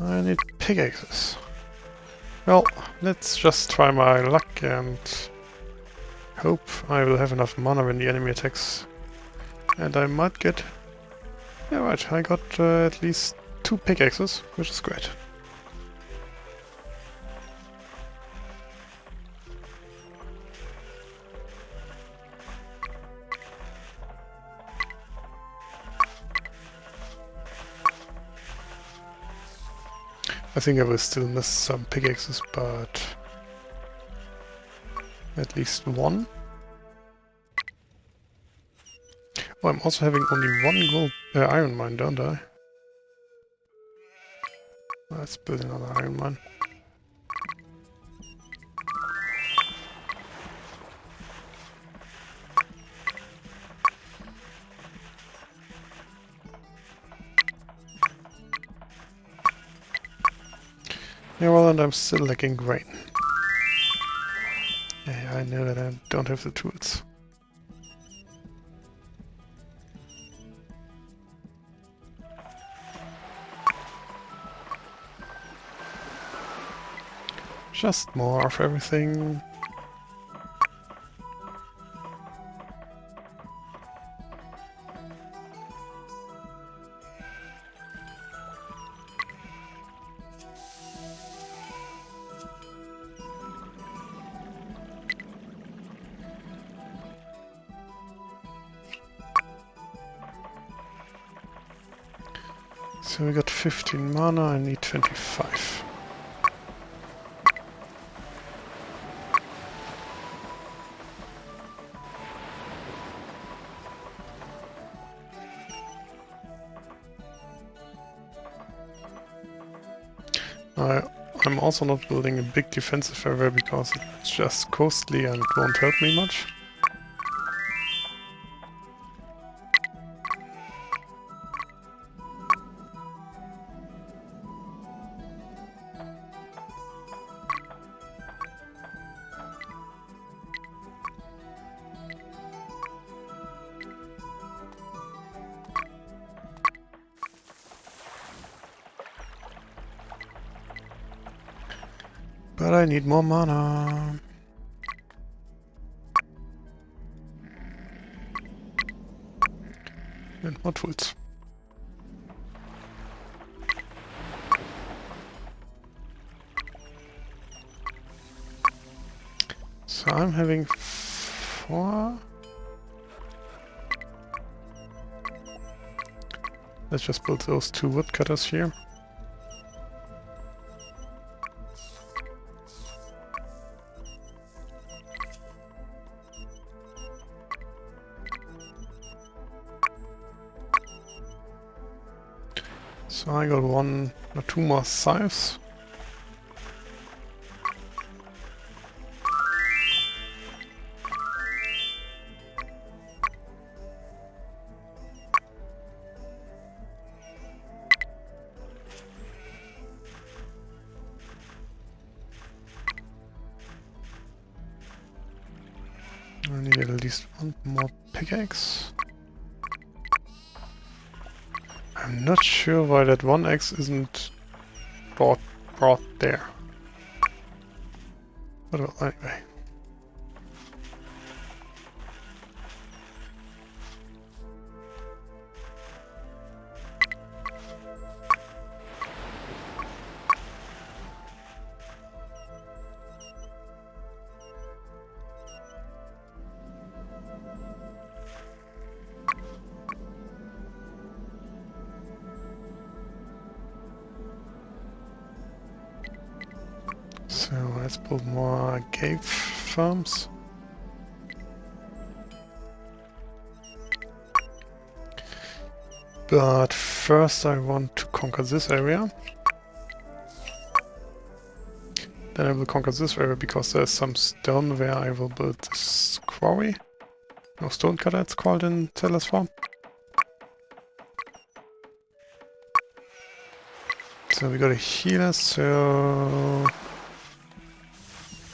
I need pickaxes. Well, let's just try my luck and hope I will have enough mana when the enemy attacks. And I might get... Yeah, right, I got at least 2 pickaxes, which is great. I think I will still miss some pickaxes, but at least one. Oh, I'm also having only one gold iron mine, don't I? Let's build another iron mine. Yeah, well, and I'm still lacking grain. Yeah, I know that I don't have the tools. Just more of everything. So we got 15 mana, I need 25. I'm also not building a big defensive area because it's just costly and won't help me much. But I need more mana. And more tools. So I'm having 4. Let's just build those 2 woodcutters here. So I got 1 or 2 more scythes. I need at least 1 more pickaxe. I'm not sure why that 1 axe isn't brought there. But well, anyway. So let's build more cave farms. But first I want to conquer this area. Then I will conquer this area because there's some stone where I will build this quarry. No, stone cutter it's called in Settlers Farm. So we got a healer, so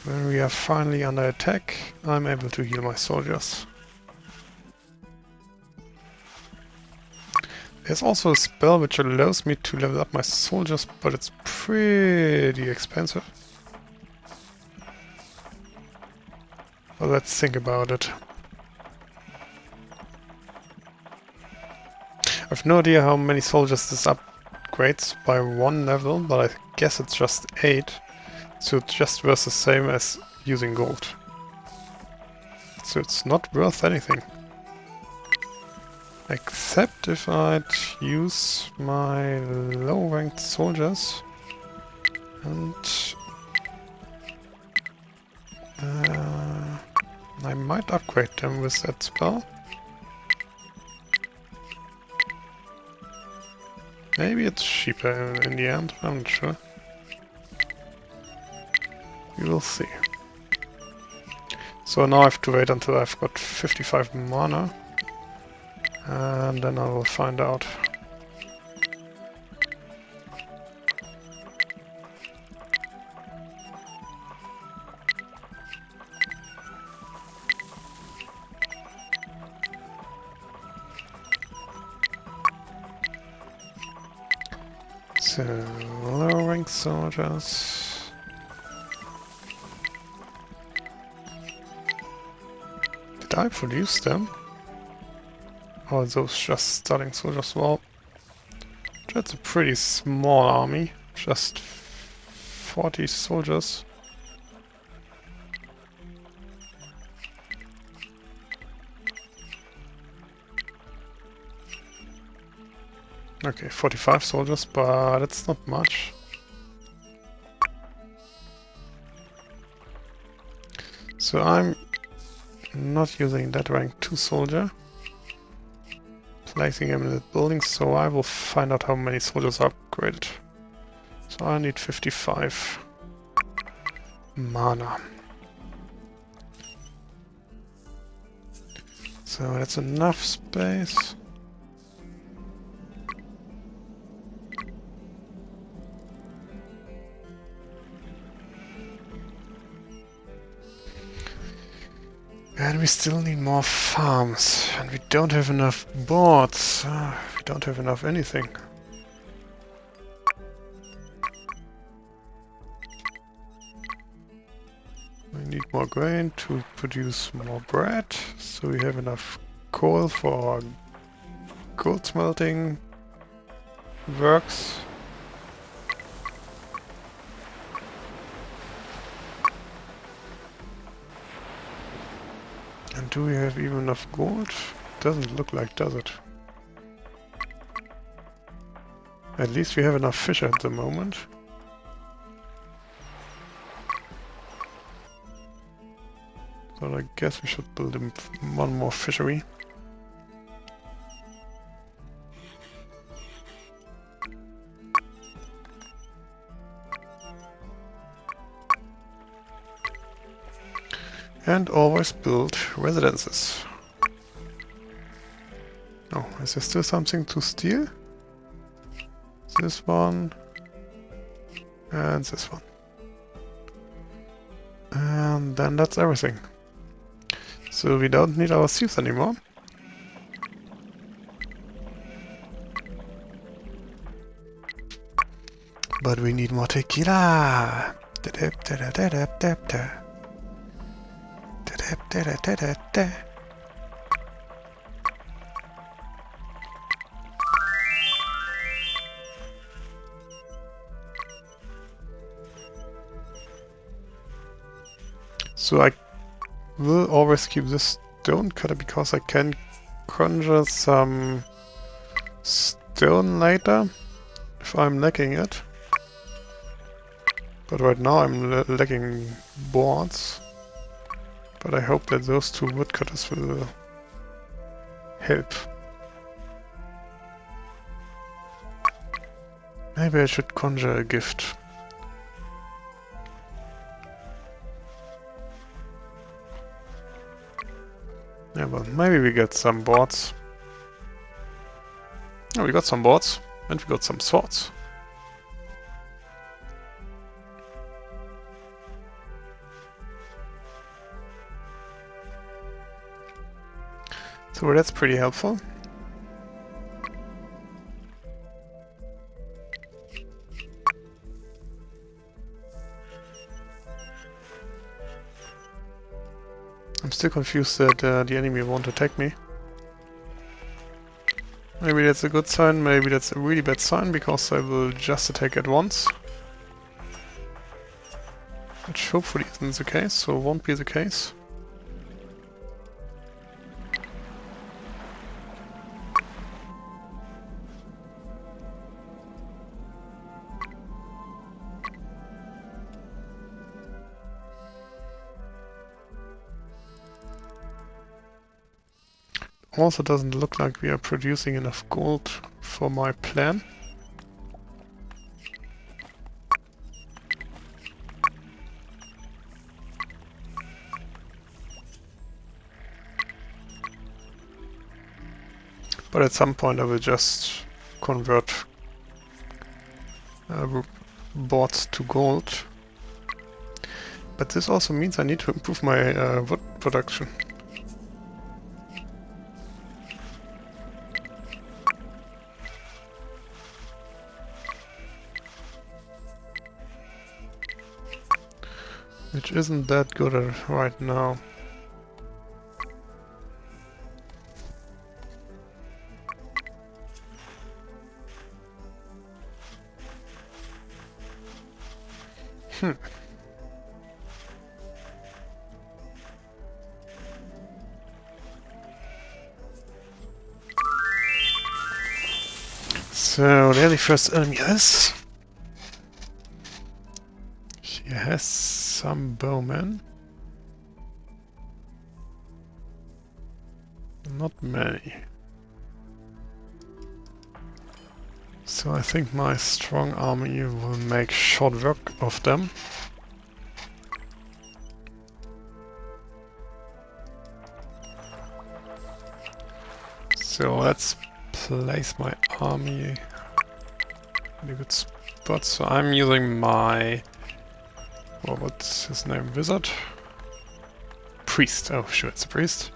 when we are finally under attack, I'm able to heal my soldiers. There's also a spell which allows me to level up my soldiers, but it's pretty expensive. Well, let's think about it. I've no idea how many soldiers this upgrades by 1 level, but I guess it's just 8. So it's just worth the same as using gold. So it's not worth anything. Except if I'd use my low-ranked soldiers and I might upgrade them with that spell. Maybe it's cheaper in the end, I'm not sure. We will see. So now I have to wait until I've got 55 mana. And then I will find out. So, low rank soldiers. Did I produce them? Oh, those just starting soldiers. Well, that's a pretty small army. Just 40 soldiers. Okay, 45 soldiers, but it's not much. So I'm not using that rank 2 soldier. Placing him in the building, so I will find out how many soldiers are upgraded. So I need 55 mana. So that's enough space. And we still need more farms. And we don't have enough boards. We don't have enough anything. We need more grain to produce more bread. So we have enough coal for our gold smelting works. And do we have even enough gold? Doesn't look like, does it? At least we have enough fish at the moment. So I guess we should build one more fishery. And always build residences. Oh, is there still something to steal? This one. And this one. And then that's everything. So we don't need our thieves anymore. But we need more tequila. So I will always keep this stone cutter because I can conjure some stone later if I'm lacking it. But right now I'm lacking boards. But I hope that those two woodcutters will help. Maybe I should conjure a gift. Yeah, well, maybe we get some boards. Oh, we got some boards, and we got some swords. So that's pretty helpful. I'm still confused that the enemy won't attack me. Maybe that's a good sign, maybe that's a really bad sign, because I will just attack at once. Which hopefully isn't the case, or won't be the case. Also doesn't look like we are producing enough gold for my plan. But at some point I will just convert boards to gold. But this also means I need to improve my wood production. Which isn't that good right now. Hmm. So, there the first enemy is. He has some bowmen. Not many. So I think my strong army will make short work of them. So let's place my army in a good spot. So I'm using my... well, what's his name? Wizard? Priest. Oh, sure, it's a priest.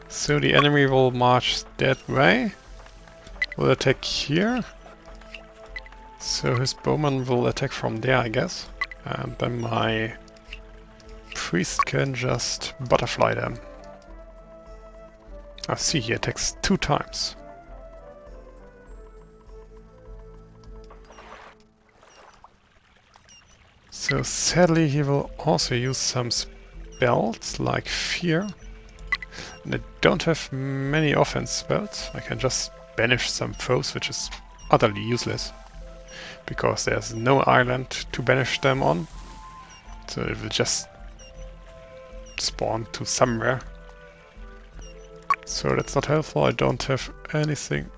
So the enemy will march that way. Will attack here. So his bowman will attack from there, I guess. And then my priest can just butterfly them. I see, he attacks 2 times. So sadly he will also use some spells like Fear. And I don't have many offense spells. I can just banish some foes, which is utterly useless. Because there's no island to banish them on. So it will just spawn to somewhere. So that's not helpful. I don't have anything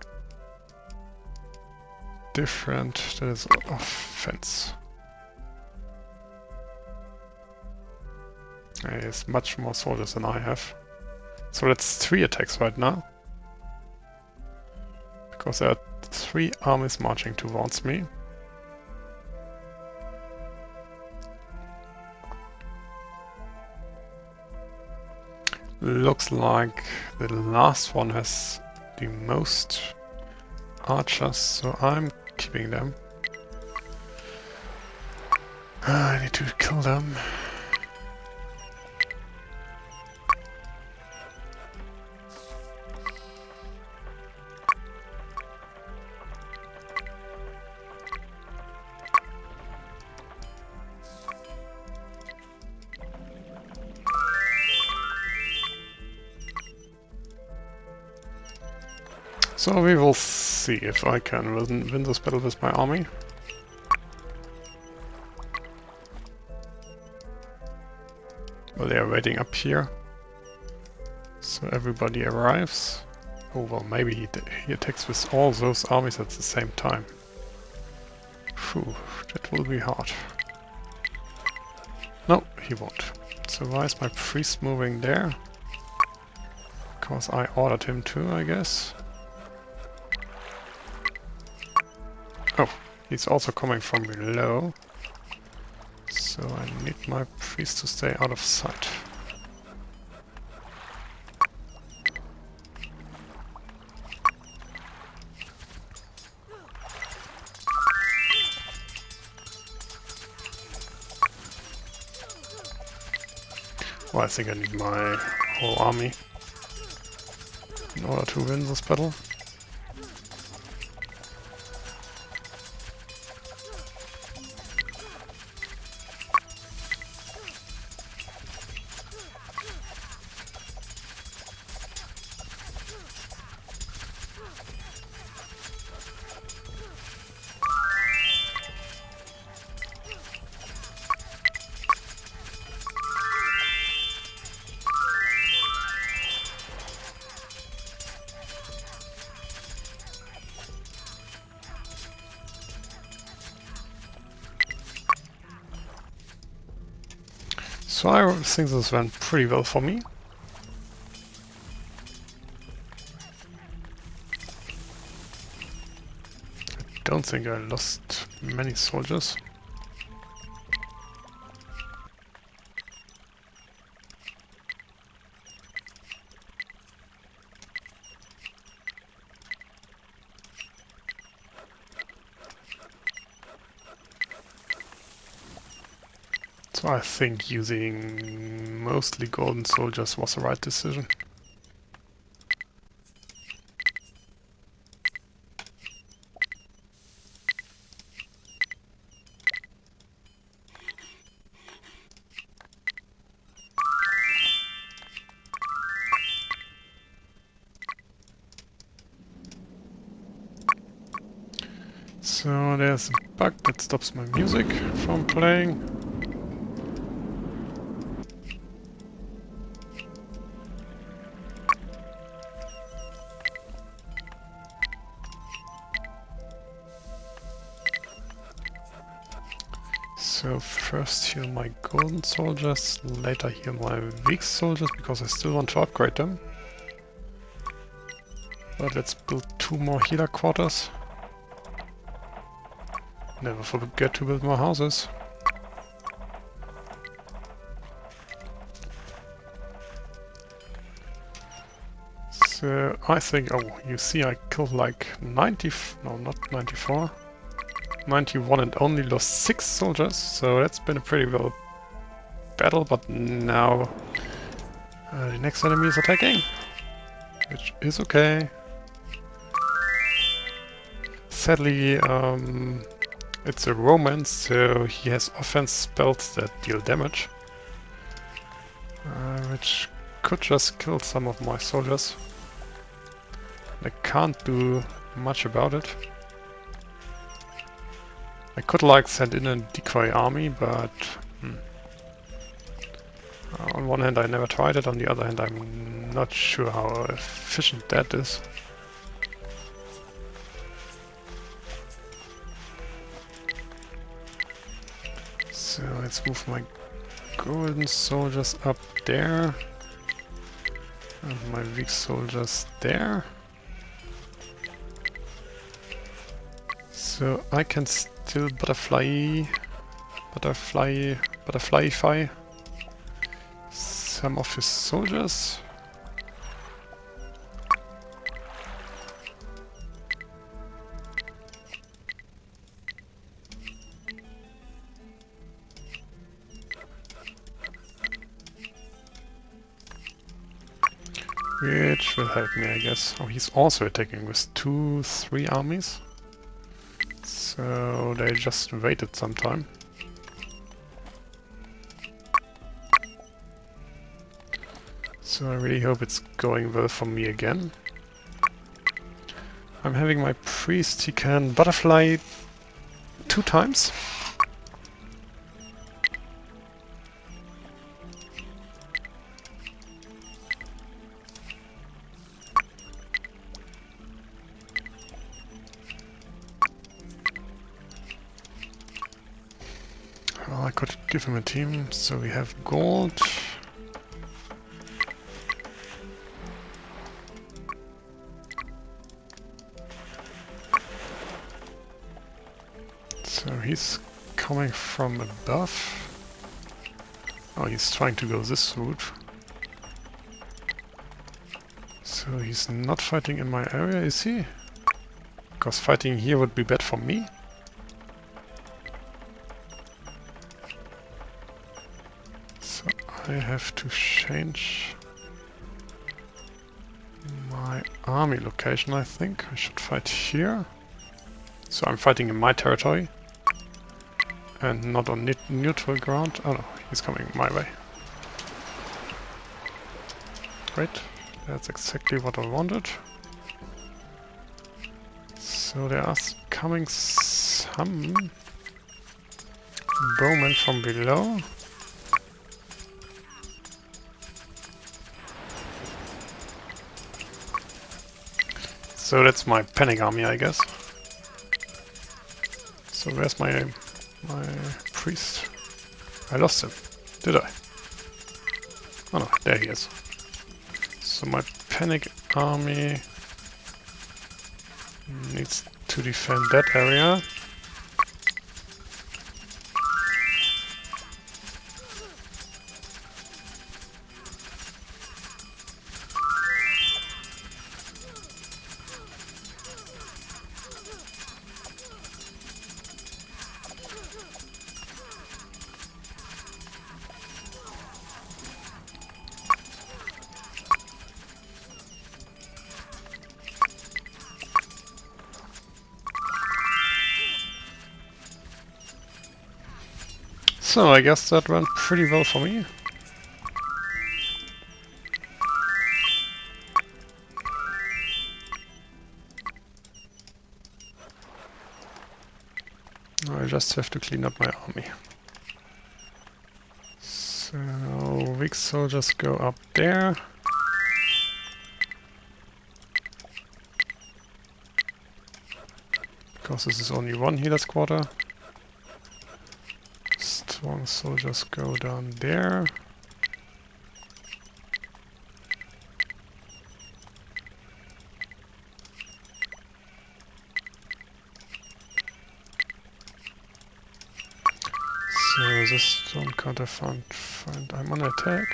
different that is offense. He has much more soldiers than I have. So that's 3 attacks right now. Because there are 3 armies marching towards me. Looks like the last one has the most archers, so I'm keeping them. I need to kill them. So we will see if I can win this battle with my army. Well, they are waiting up here. So everybody arrives. Oh well, maybe he attacks with all those armies at the same time. Phew, that will be hard. No, he won't. So why is my priest moving there? Because I ordered him to, I guess. Oh, he's also coming from below. So I need my priest to stay out of sight. Well, I think I need my whole army in order to win this battle. So I think this went pretty well for me. I don't think I lost many soldiers. So I think using mostly golden soldiers was the right decision. So there's a bug that stops my music from playing. So first heal my golden soldiers, later heal my weak soldiers because I still want to upgrade them. But let's build 2 more healer quarters. Never forget to build more houses. So I think, oh, you see I killed like 90, no not 94, 91 and only lost 6 soldiers, so that's been a pretty well battle, but now the next enemy is attacking, which is okay. Sadly, it's a Roman, so he has offense spells that deal damage, which could just kill some of my soldiers. I can't do much about it. I could like send in a decoy army, but on one hand I never tried it, on the other hand I'm not sure how efficient that is. So let's move my golden soldiers up there and my weak soldiers there. So I can still butterflyify some of his soldiers. Which will help me, I guess. Oh, he's also attacking with 2-3 armies. So they just waited some time. So I really hope it's going well for me again. I'm having my priest, he can butterfly 2 times. Well, I could give him a team, so we have gold. So he's coming from above. Oh, he's trying to go this route. So he's not fighting in my area, is he? Because fighting here would be bad for me. So I have to change my army location, I think. I should fight here. So I'm fighting in my territory. And not on neutral ground. Oh no, he's coming my way. Great, that's exactly what I wanted. So there are coming some bowmen from below. So that's my panic army, I guess. So where's my priest? I lost him, did I? Oh no, there he is. So my panic army needs to defend that area. So I guess that went pretty well for me. I just have to clean up my army. So weak soldiers go up there. Because this is only one healer's quarter. Strong soldiers go down there. So this don't counterfund. I'm on attack.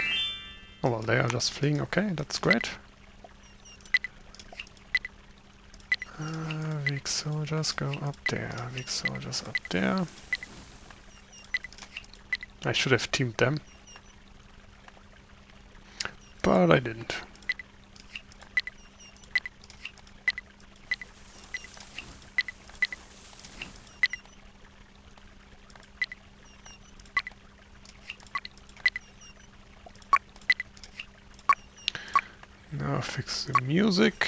Oh well, they are just fleeing. Okay, that's great. Weak soldiers go up there. Weak soldiers up there. I should have teamed them, but I didn't. Now fix the music.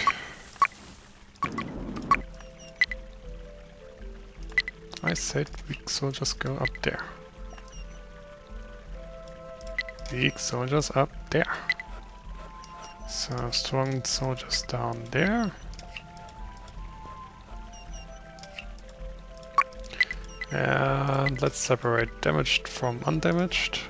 I said weak soldiers go up there. Weak soldiers up there. So strong soldiers down there. And let's separate damaged from undamaged.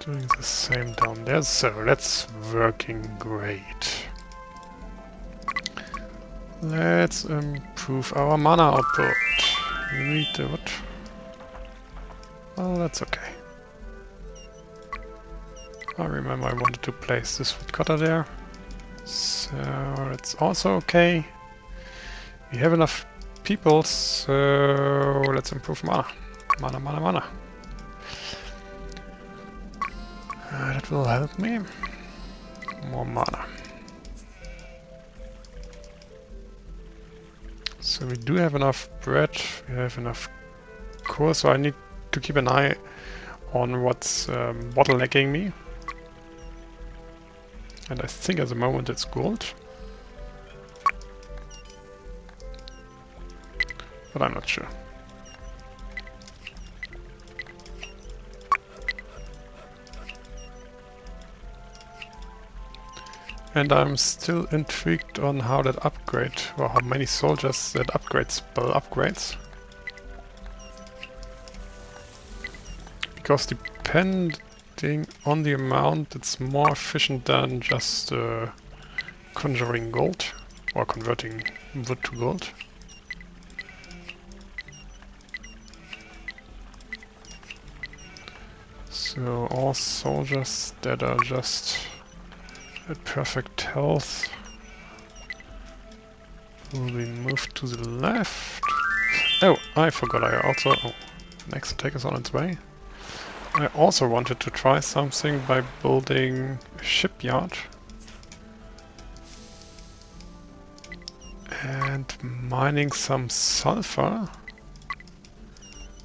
Doing the same down there, so that's working great. Let's improve our mana output. You need the what? Well, that's okay. I remember I wanted to place this woodcutter there. So it's also okay. We have enough people, so let's improve mana. Mana. That will help me. More mana. So we do have enough bread, we have enough core, so I need to keep an eye on what's bottlenecking me. And I think at the moment it's gold. But I'm not sure. And I'm still intrigued on how that upgrade, or how many soldiers that upgrade spell upgrades. Because depending on the amount, it's more efficient than just conjuring gold, or converting wood to gold. So all soldiers that are just at perfect health will be moved to the left. Oh, I forgot I also... Oh, next attack is on its way. I also wanted to try something by building a shipyard. And mining some sulfur.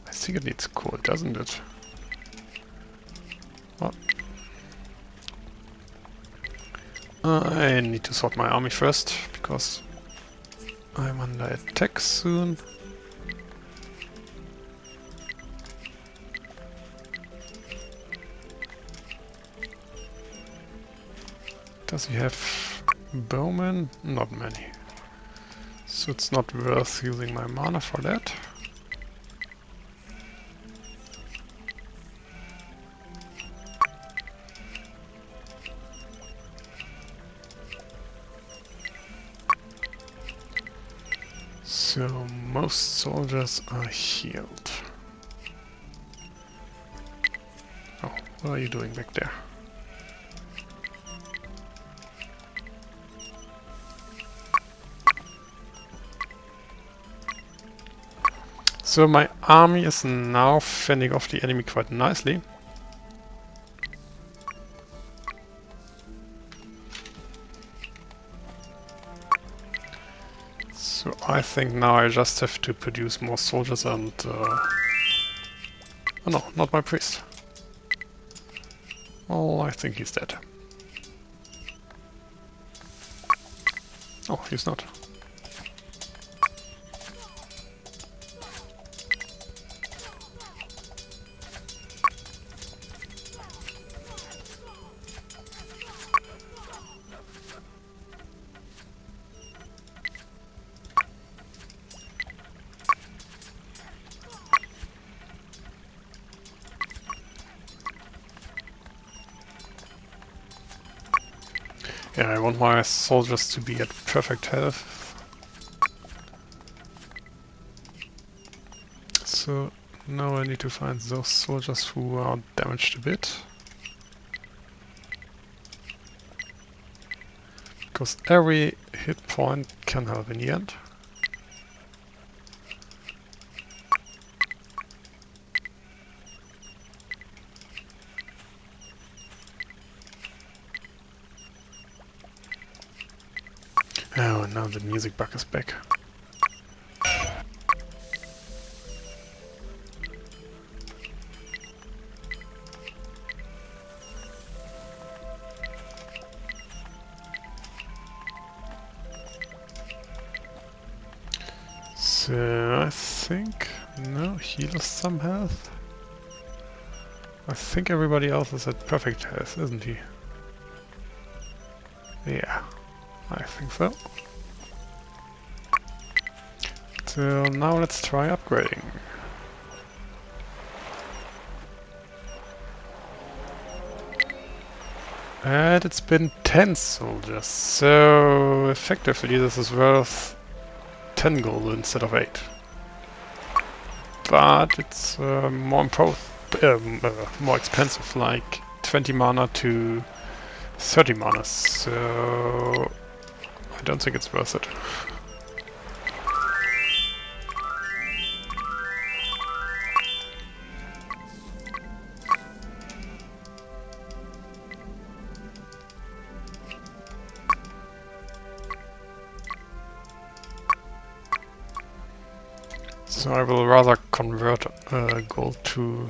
I think it needs coal, doesn't it? Well, I need to sort my army first, because I'm under attack soon. Does he have bowmen? Not many. So it's not worth using my mana for that. So most soldiers are healed. Oh, what are you doing back there? So my army is now fending off the enemy quite nicely. I think now I just have to produce more soldiers and... oh no, not my priest. Well, I think he's dead. Oh, he's not. Yeah, I want my soldiers to be at perfect health. So now I need to find those soldiers who are damaged a bit. Because every hit point can help in the end. Oh, and now the music bug is back. So I think... no, he lost some health. I think everybody else is at perfect health, isn't he? Yeah, I think so. So now let's try upgrading. And it's been 10 soldiers, so effectively this is worth 10 gold instead of 8. But it's more expensive, like 20 mana to 30 mana, so I don't think it's worth it. So I will rather convert gold to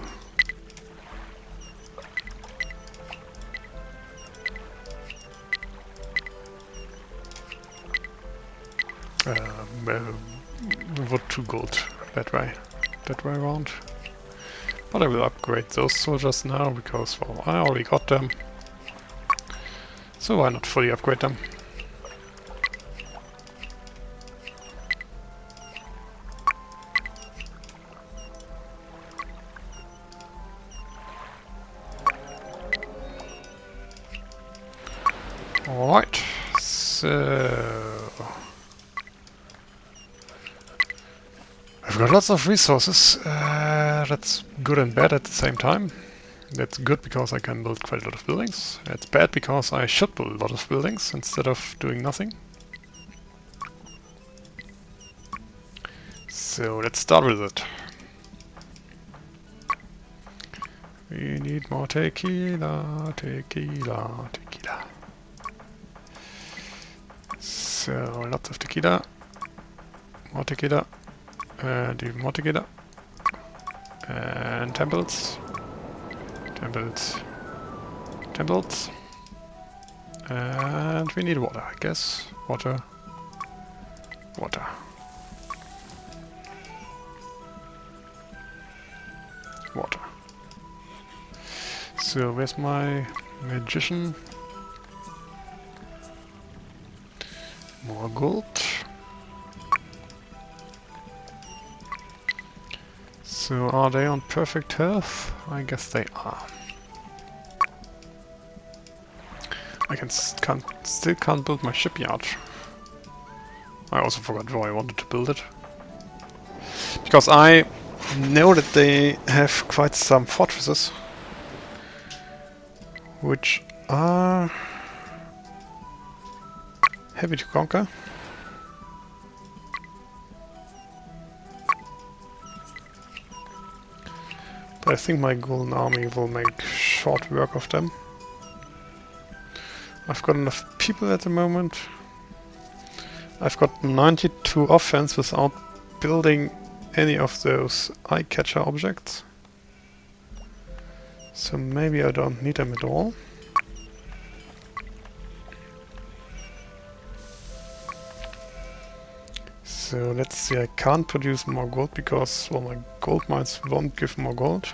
wood to gold that way around. But I will upgrade those soldiers now because, well, I already got them. So why not fully upgrade them? Alright, so... I've got lots of resources, that's good and bad at the same time. That's good because I can build quite a lot of buildings. It's bad because I should build a lot of buildings instead of doing nothing. So let's start with it. We need more tequila, tequila, tequila. So lots of tequila, more tequila, and even more tequila, and temples, temples, temples, and we need water, I guess. Water, water. Water. So where's my magician? More gold. So are they on perfect health? I guess they are. I still can't build my shipyard. I also forgot why I wanted to build it. Because I know that they have quite some fortresses which are heavy to conquer. But I think my golden army will make short work of them. I've got enough people at the moment. I've got 92 offense without building any of those eye-catcher objects. So maybe I don't need them at all. So let's see, I can't produce more gold because, well, my gold mines won't give more gold.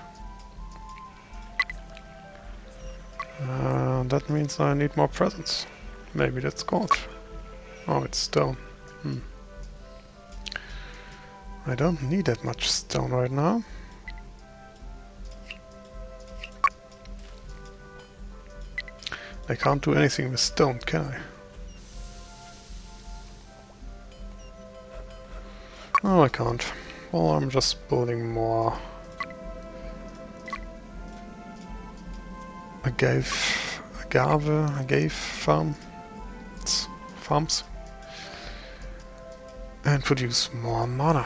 That means I need more presents. Maybe that's gold. Oh, it's stone. I don't need that much stone right now. I can't do anything with stone, can I? Oh, I can't. Well, I'm just building more agave farms and produce more mana.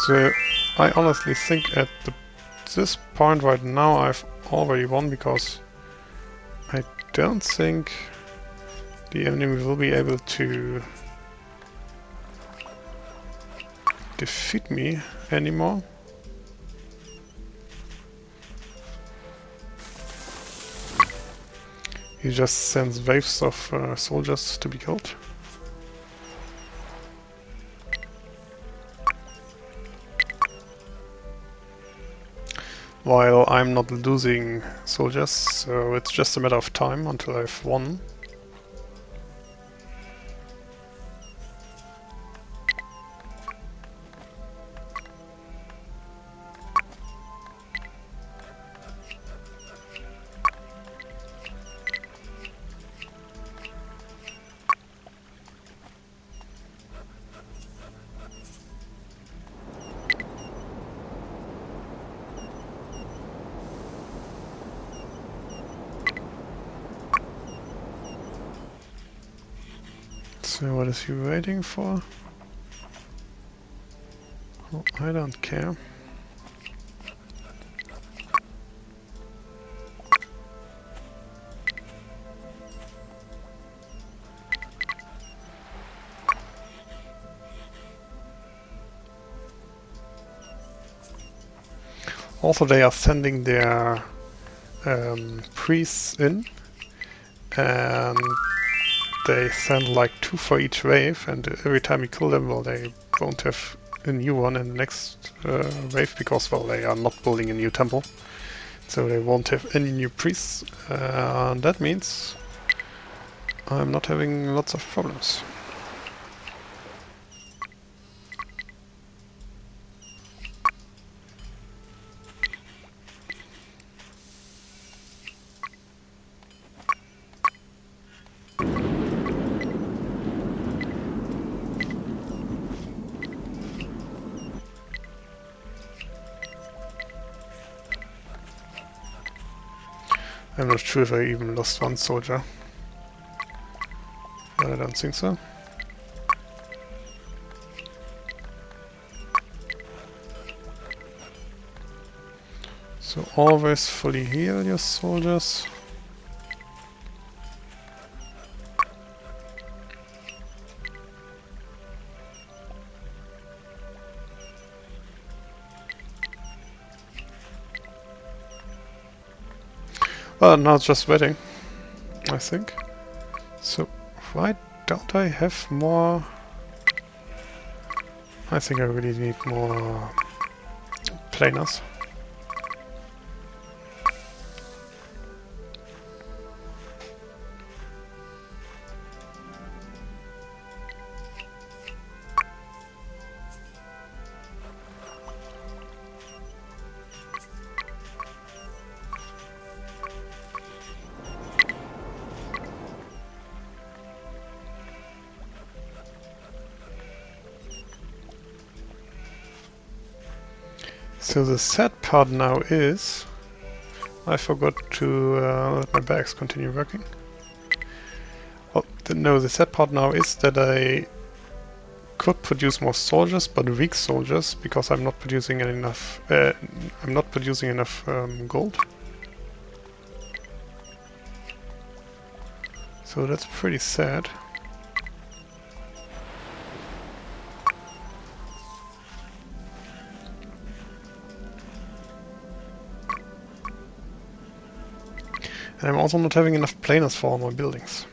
So I honestly think at this point right now I've already won, because I don't think the enemy will be able to defeat me anymore. He just sends waves of soldiers to be killed. While I'm not losing soldiers, so it's just a matter of time until I've won. So what is he waiting for? Oh, I don't care. Also, they are sending their priests in, and they send like 2 for each wave, and every time you kill them, well, they won't have a new one in the next wave, because, well, they are not building a new temple, so they won't have any new priests, and that means I'm not having lots of problems. I'm not sure if I even lost one soldier, but I don't think so. So always fully heal your soldiers. Well, now it's just waiting, I think. So why don't I have more? I think I really need more planers. So the sad part now is I forgot to let my bags continue working. Well, no, the sad part now is that I could produce more soldiers, but weak soldiers, because I'm not producing enough. I'm not producing enough gold. So that's pretty sad. And I'm also not having enough planers for all my buildings.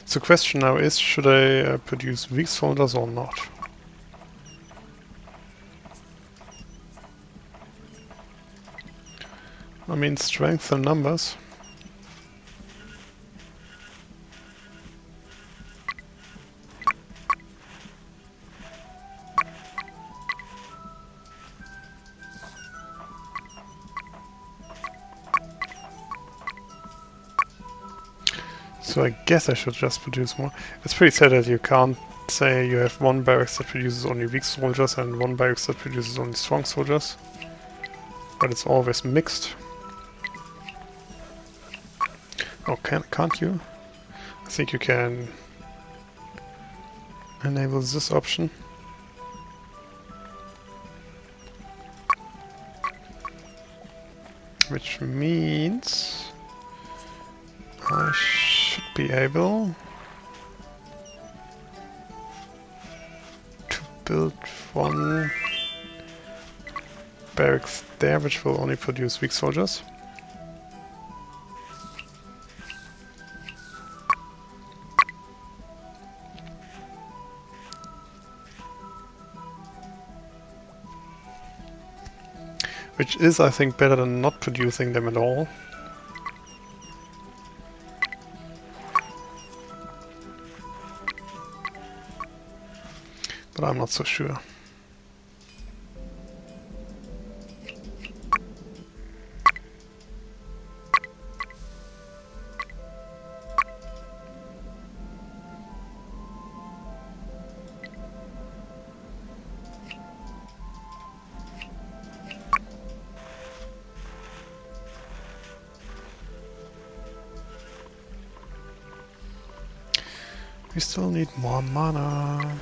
So the question now is, should I produce weak soldiers or not? I mean, strength and numbers. So I guess I should just produce more. It's pretty sad that you can't say you have one barracks that produces only weak soldiers and one barracks that produces only strong soldiers. But it's always mixed. Oh, can't you? I think you can enable this option. Which means I should be able to build one barracks there, which will only produce weak soldiers. Which is, I think, better than not producing them at all. But I'm not so sure. We still need more mana.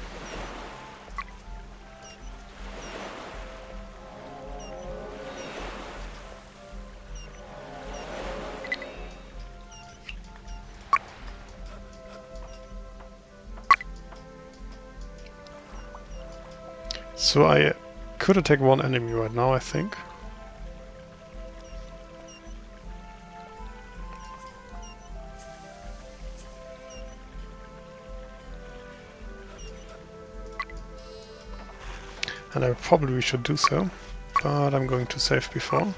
So I could attack one enemy right now, I think. And I probably should do so, but I'm going to save before.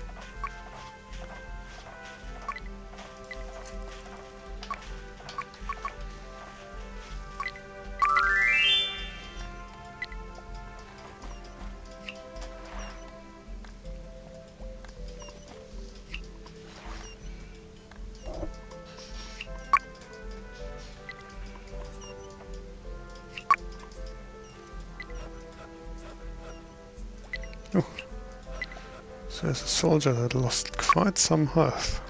Oh. So there's a soldier that lost quite some health.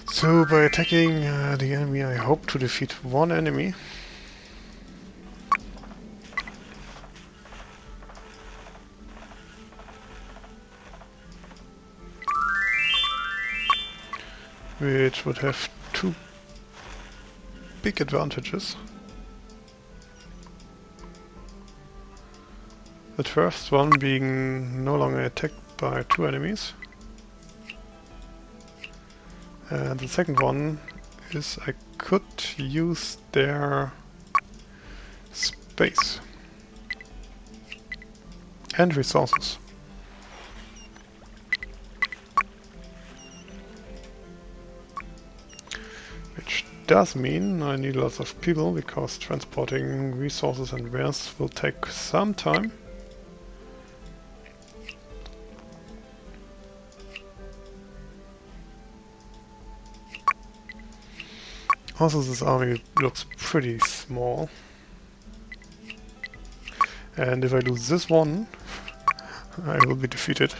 So by attacking the enemy, I hope to defeat one enemy. Which would have two big advantages. The first one being no longer attacked by two enemies. And the second one is I could use their space and resources. Which does mean I need lots of people, because transporting resources and wares will take some time. Also, this army looks pretty small. And if I lose this one, I will be defeated.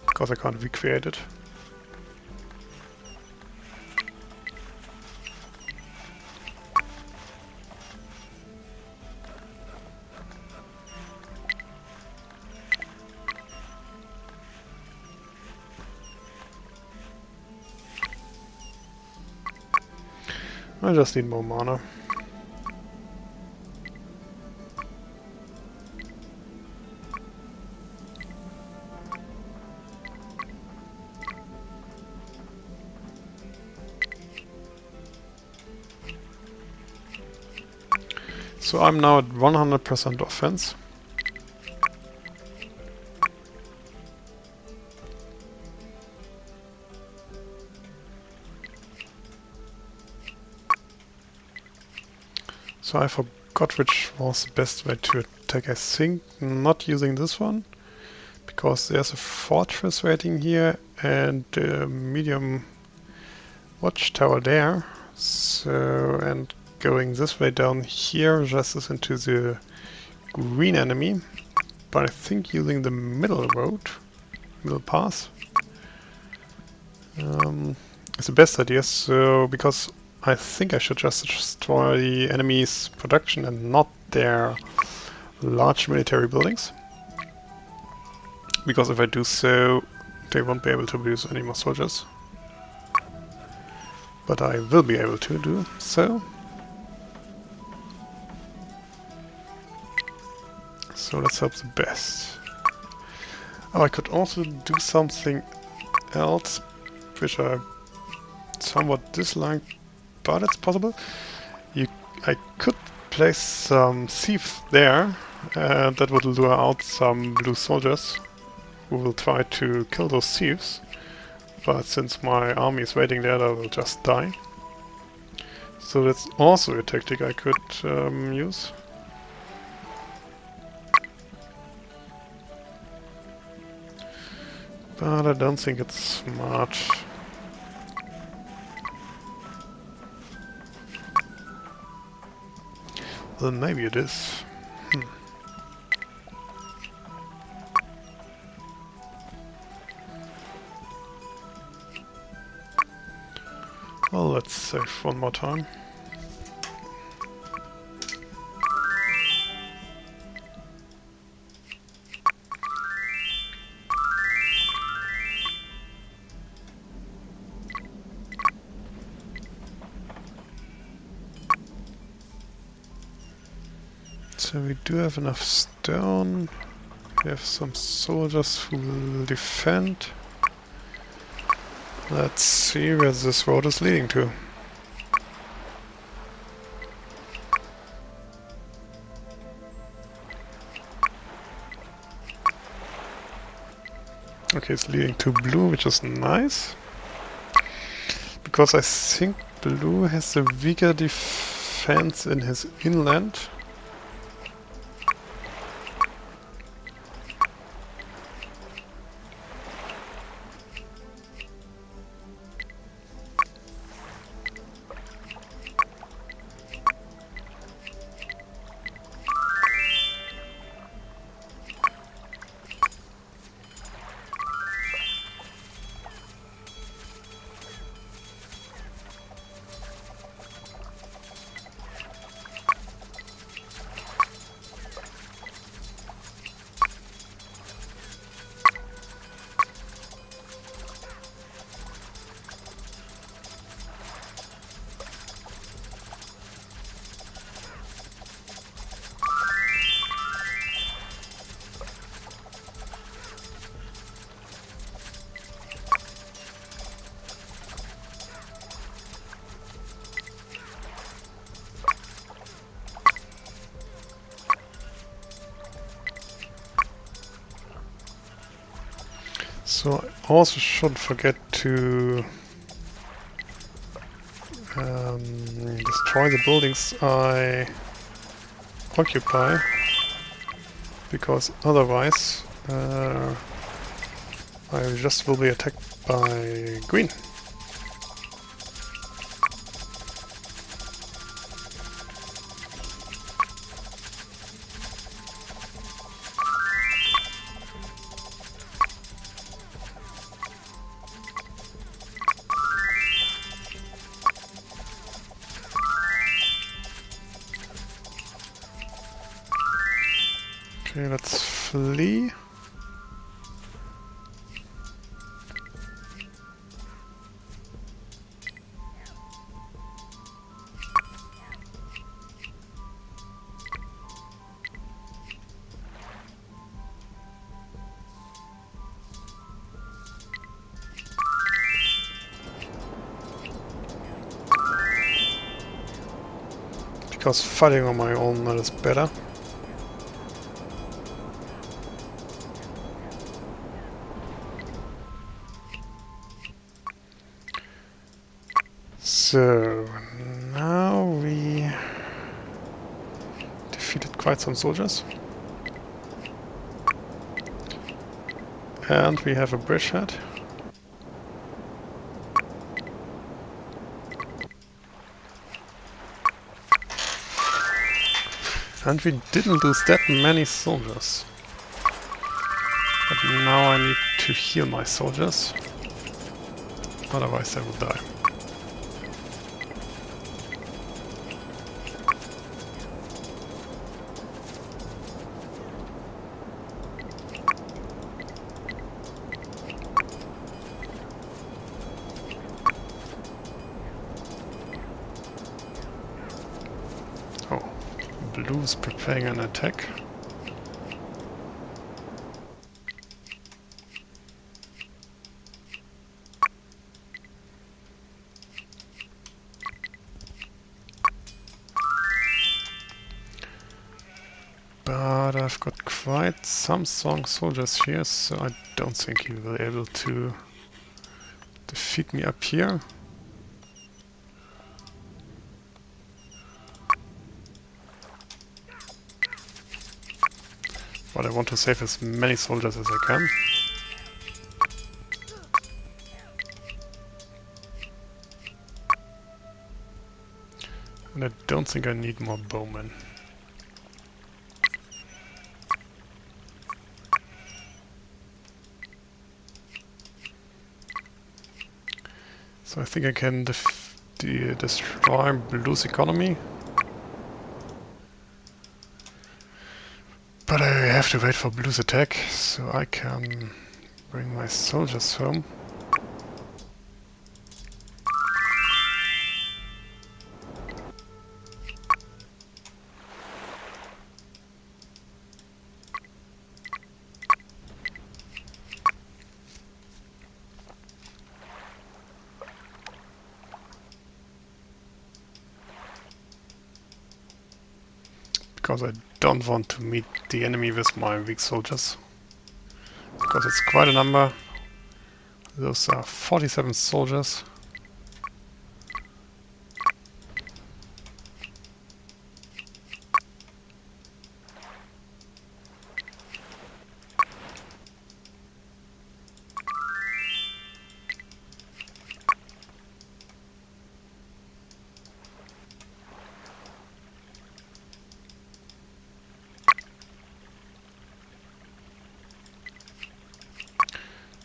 Because I can't recreate it. I just need more mana. So I'm now at 100% offense. So I forgot which was the best way to attack. I think not using this one, because there's a fortress waiting here and a medium watchtower there. So, and going this way down here just is into the green enemy. But I think using the middle road, middle path, is the best idea. So, because I think I should just destroy the enemy's production and not their large military buildings. Because if I do so, they won't be able to produce any more soldiers. But I will be able to do so. So let's hope the best. Oh, I could also do something else, which I somewhat dislike, but it's possible. I could place some thieves there, and that would lure out some blue soldiers who will try to kill those thieves. But since my army is waiting there, they will just die. So that's also a tactic I could use. But I don't think it's smart. Well, maybe it is. Well, let's save one more time. So we do have enough stone. We have some soldiers who will defend. Let's see where this road is leading to. Okay, it's leading to blue, which is nice. Because I think blue has a weaker defense in his inland. So I also shouldn't forget to destroy the buildings I occupy, because otherwise I just will be attacked by green. Okay, let's flee. Because fighting on my own that is better. So now we defeated quite some soldiers. And we have a bridgehead. And we didn't lose that many soldiers. But now I need to heal my soldiers. Otherwise they will die. Oh, blue's preparing an attack. But I've got quite some strong soldiers here, so I don't think he will be able to defeat me up here. But I want to save as many soldiers as I can. And I don't think I need more bowmen. So I think I can destroy blue's economy. But I have to wait for blue's attack, so I can bring my soldiers home. Because I don't want to meet the enemy with my weak soldiers. Because it's quite a number. Those are 47 soldiers.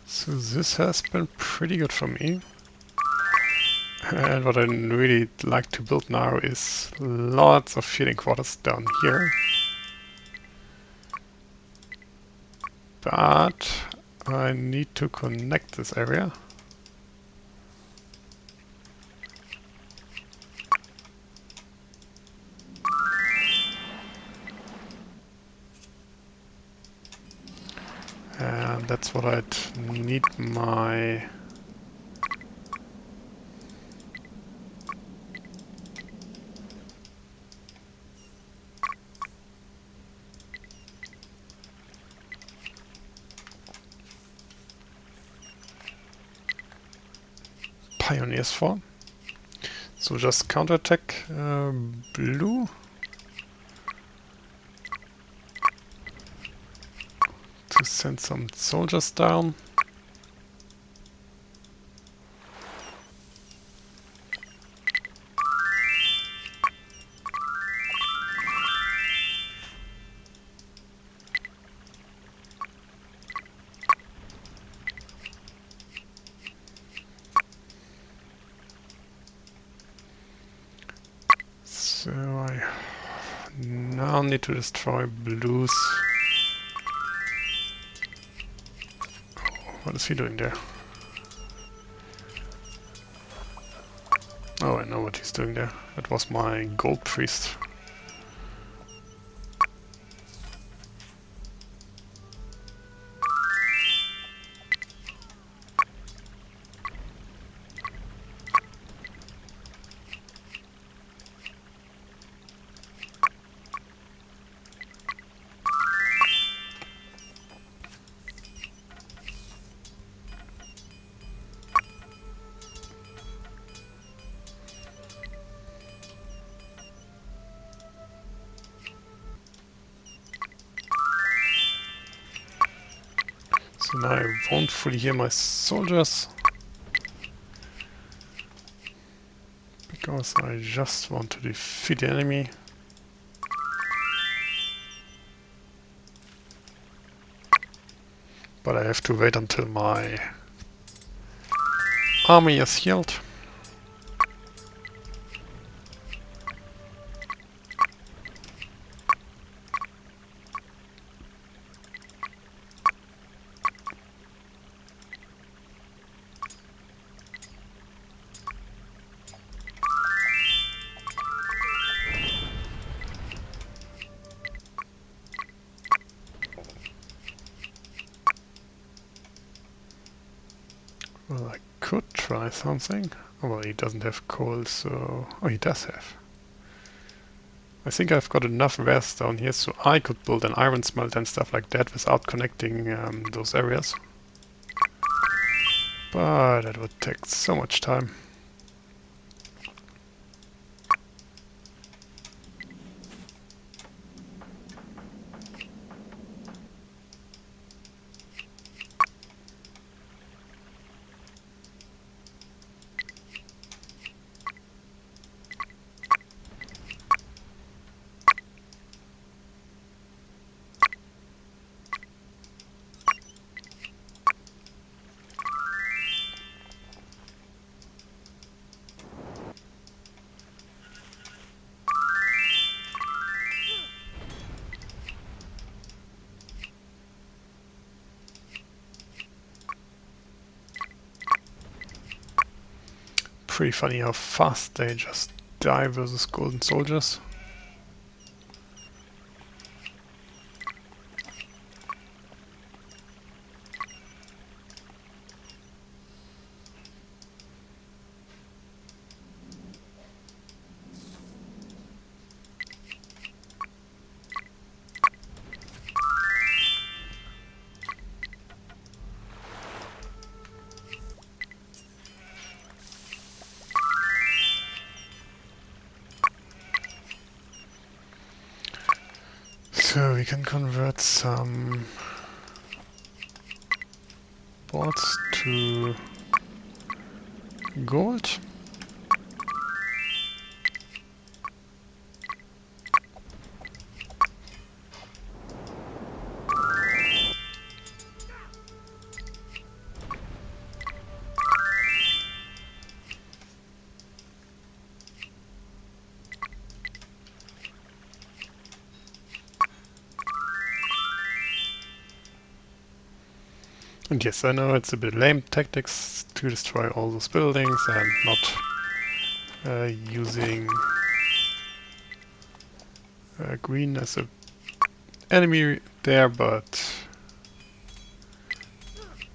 So this has been pretty good for me. And what I really like to build now is lots of feeding quarters down here. But I need to connect this area. And that's what I'd need my... pioneers for. So just counterattack blue. To send some soldiers down. So I now need to destroy blues. What is he doing there? Oh, I know what he's doing there. That was my gold priest. So now I won't fully heal my soldiers. Because I just want to defeat the enemy. But I have to wait until my army is healed. Well, I could try something. Oh, well, he doesn't have coal, so... Oh, he does have. I think I've got enough wares down here, so I could build an iron smelter and stuff like that without connecting those areas. But that would take so much time. Pretty funny how fast they just die versus golden soldiers. So we can convert some boards to gold. And yes, I know it's a bit lame tactics to destroy all those buildings and not using green as a enemy there, but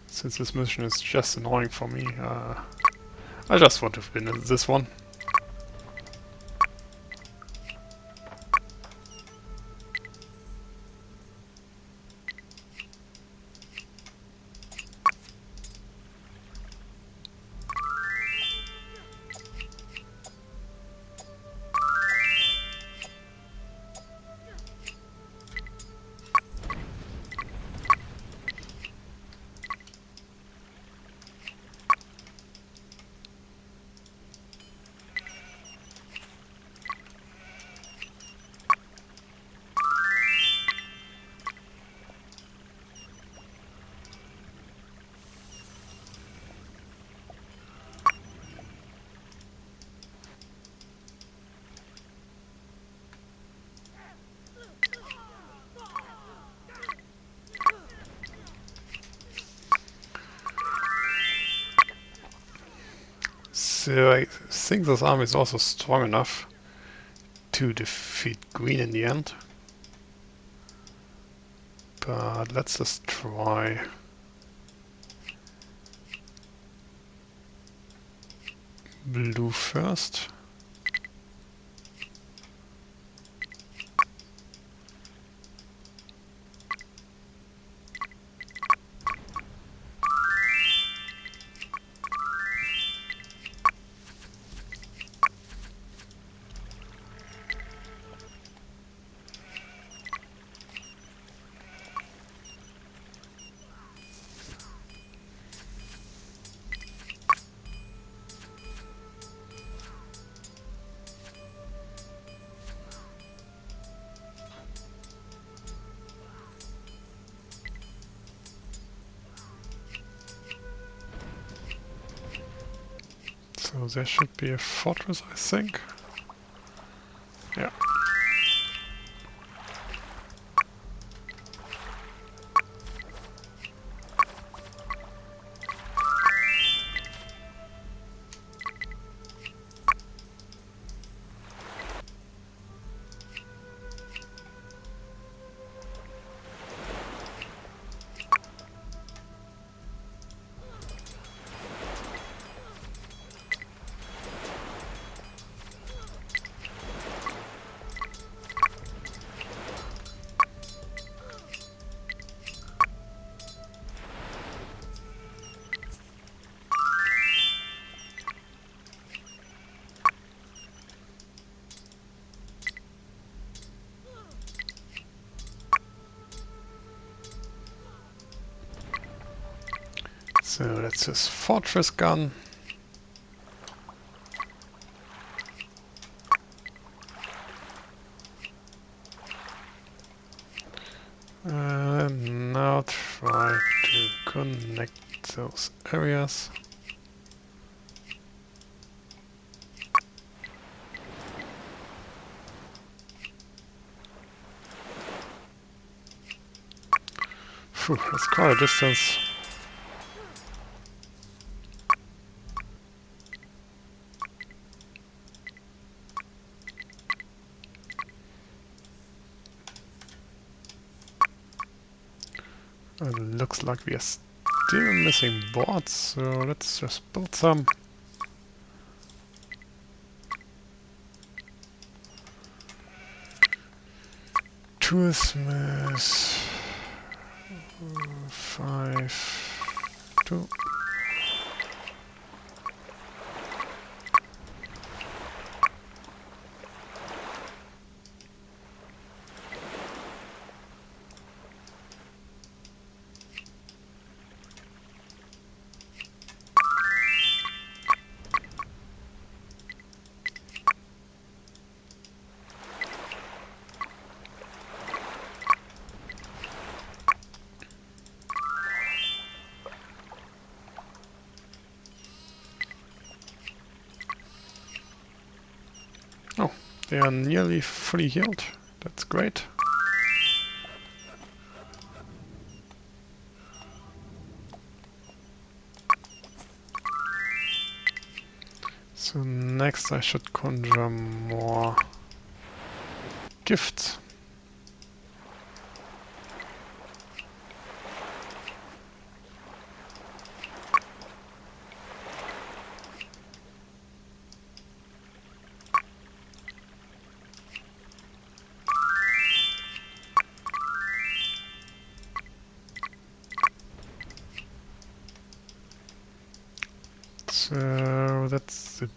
since this mission is just annoying for me, I just want to win this one. So I think this army is also strong enough to defeat green in the end. But let's just try blue first. So there should be a fortress, I think. Yeah. So that's his fortress gun. And now try to connect those areas. Phew, that's quite a distance. And looks like we are still missing boards, so let's just build some. Toolsmith 5, 2. Oh, they are nearly fully healed. That's great. So next I should conjure more gifts. So that's the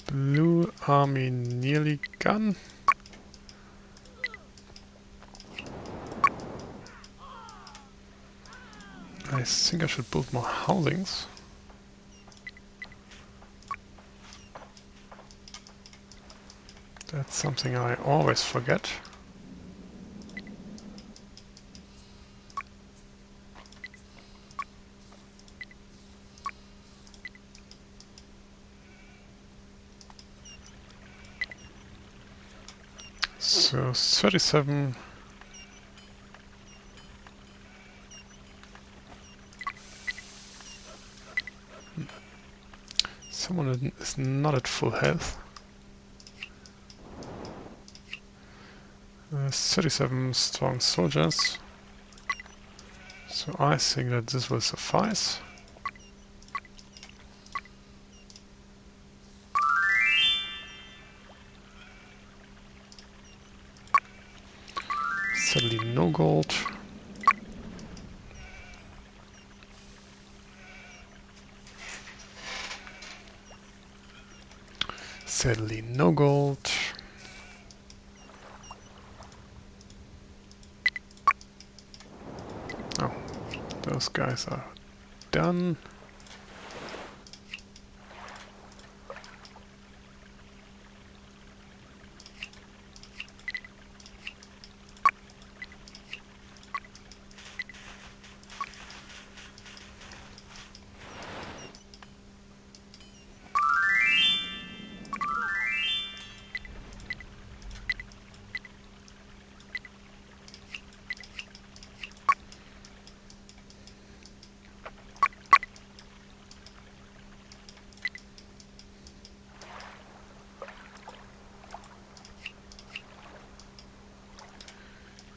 blue army nearly gone. I think I should build more housings. That's something I always forget. So 37. Someone is not at full health. 37 strong soldiers. So I think that this will suffice. Sadly no gold. Sadly no gold. Oh, those guys are done.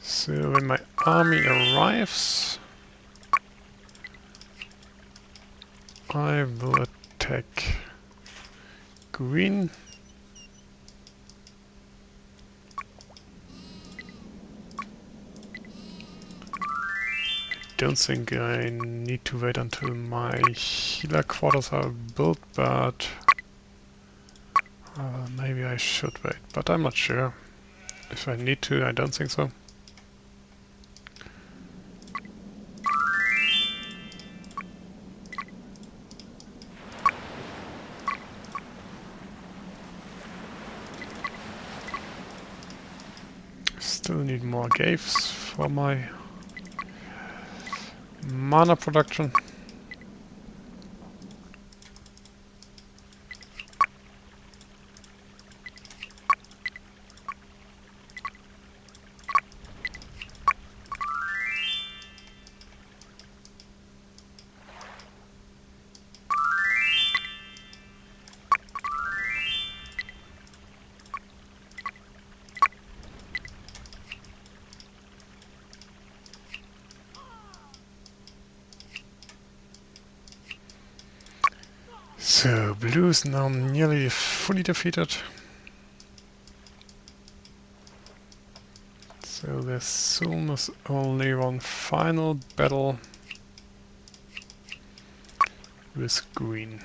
So when my army arrives, I will attack green. Don't think I need to wait until my healer quarters are built, but maybe I should wait, but I'm not sure. If I need to, I don't think so. Still need more gaves for my mana production. So, blue is now nearly fully defeated. So there's soon is only one final battle with green.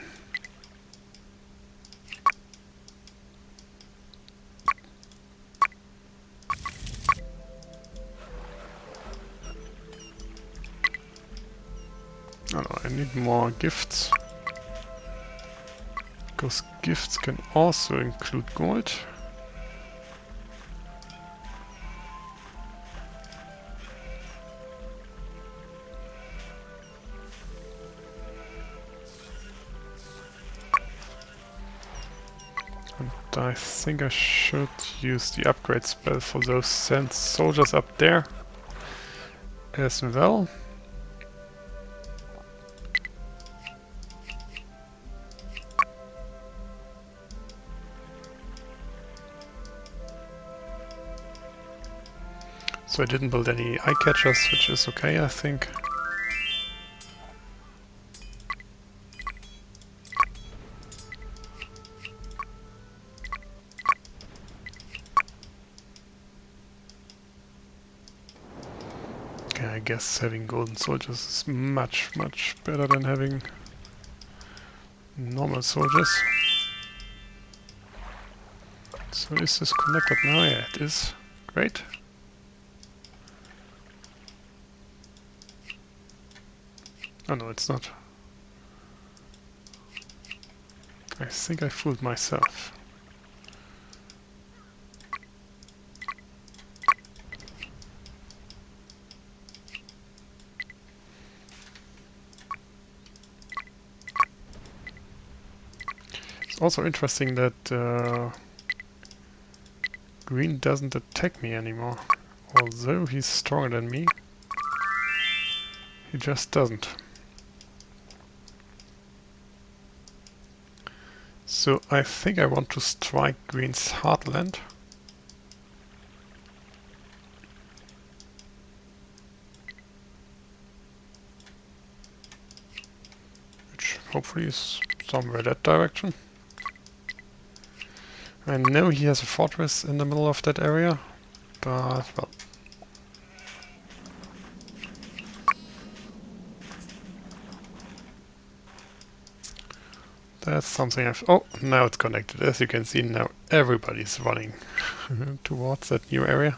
Oh no, I need more gifts. Because gifts can also include gold. And I think I should use the upgrade spell for those sent soldiers up there as well. So I didn't build any eye catchers, which is okay, I think. Okay, I guess having golden soldiers is much, much better than having normal soldiers. So is this connected now? Yeah, it is. Great. Oh no, it's not. I think I fooled myself. It's also interesting that green doesn't attack me anymore. Although he's stronger than me, he just doesn't. So I think I want to strike Green's heartland. Which hopefully is somewhere that direction. I know he has a fortress in the middle of that area, but well. That's something I've... Oh, now it's connected. As you can see, now everybody's running towards that new area.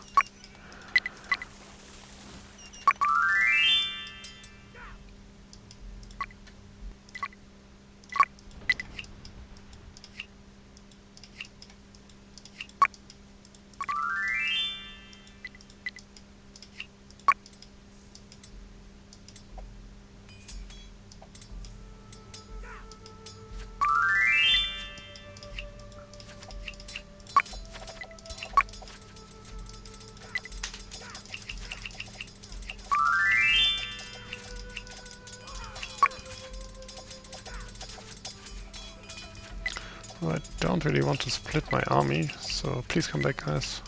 I don't really want to split my army, so please come back, guys.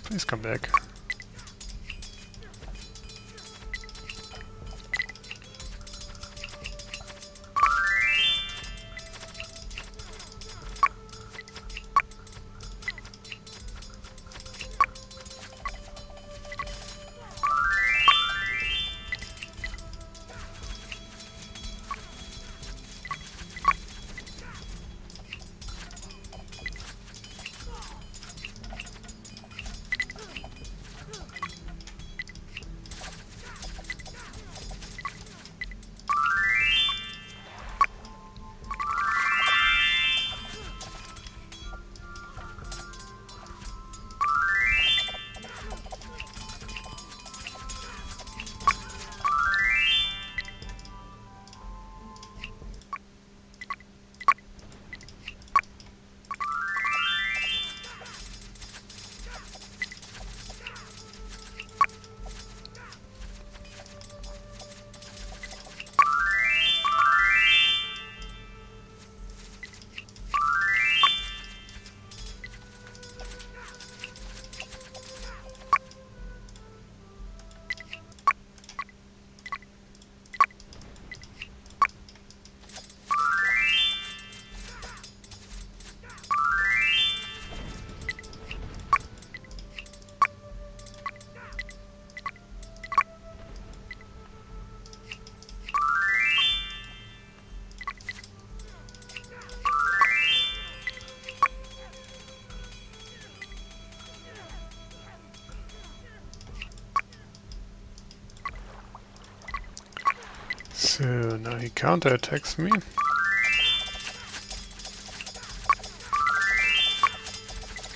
Please come back. So now he counterattacks me.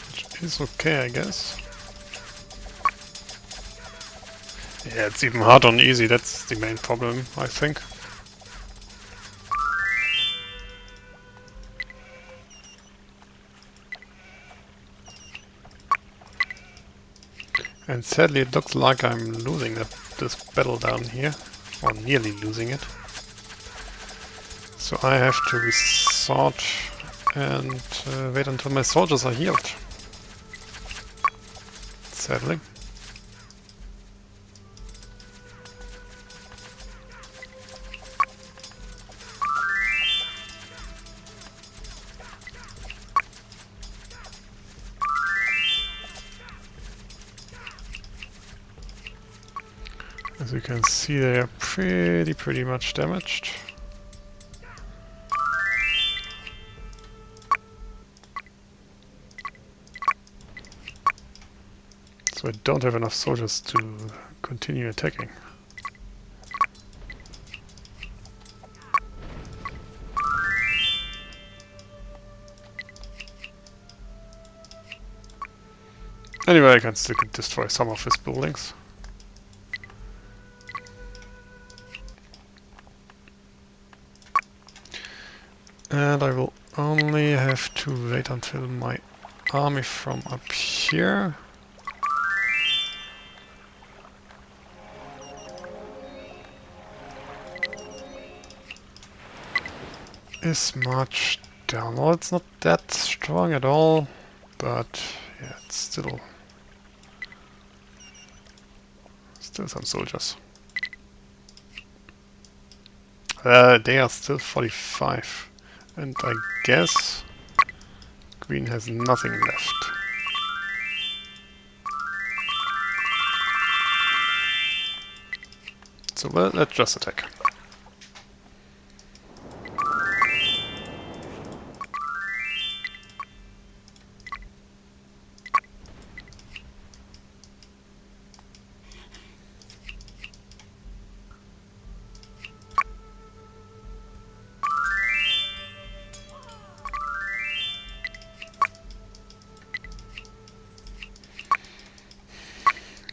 Which is okay, I guess. Yeah, it's even hard on easy, that's the main problem, I think. And sadly it looks like I'm losing this battle down here, or nearly losing it. So I have to resort and wait until my soldiers are healed. Sadly. As you can see, they are pretty much damaged. So I don't have enough soldiers to continue attacking. Anyway, I can still destroy some of his buildings. And I will only have to wait until my army from up here is marched down. Well, it's not that strong at all, but yeah, it's still some soldiers. They are still 45, and I guess green has nothing left. So let's just attack.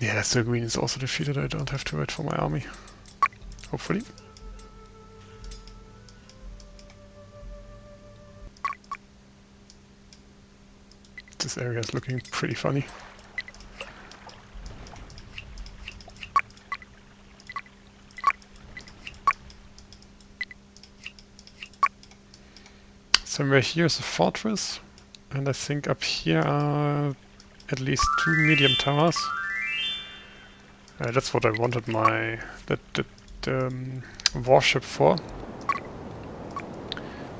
Yeah, so green is also defeated. I don't have to wait for my army. Hopefully. This area is looking pretty funny. Somewhere here is a fortress, and I think up here are at least 2 medium towers. That's what I wanted my warship for,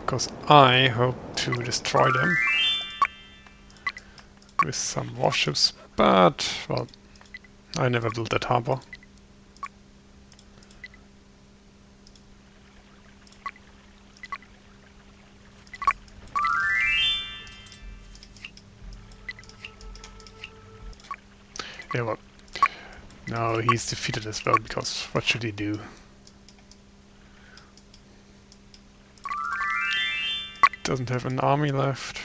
because I hope to destroy them with some warships, but well, I never built that harbor. Yeah, well, now he's defeated as well, because what should he do? Doesn't have an army left.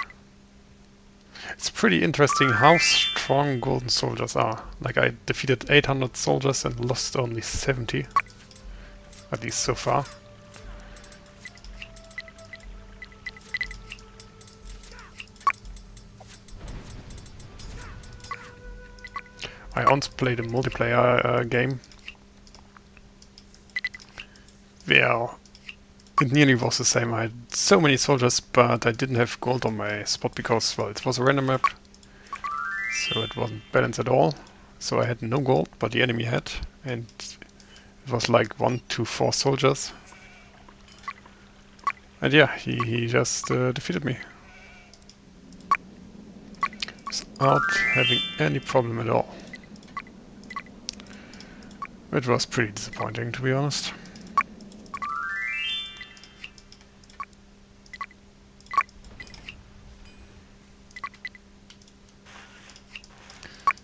It's pretty interesting how strong golden soldiers are. Like, I defeated 800 soldiers and lost only 70. At least so far. I once played a multiplayer game where it nearly was the same. I had so many soldiers, but I didn't have gold on my spot because, well, it was a random map, so it wasn't balanced at all. So I had no gold, but the enemy had, and it was like 1 to 4 soldiers. And yeah, he just defeated me. Without having any problem at all. It was pretty disappointing, to be honest.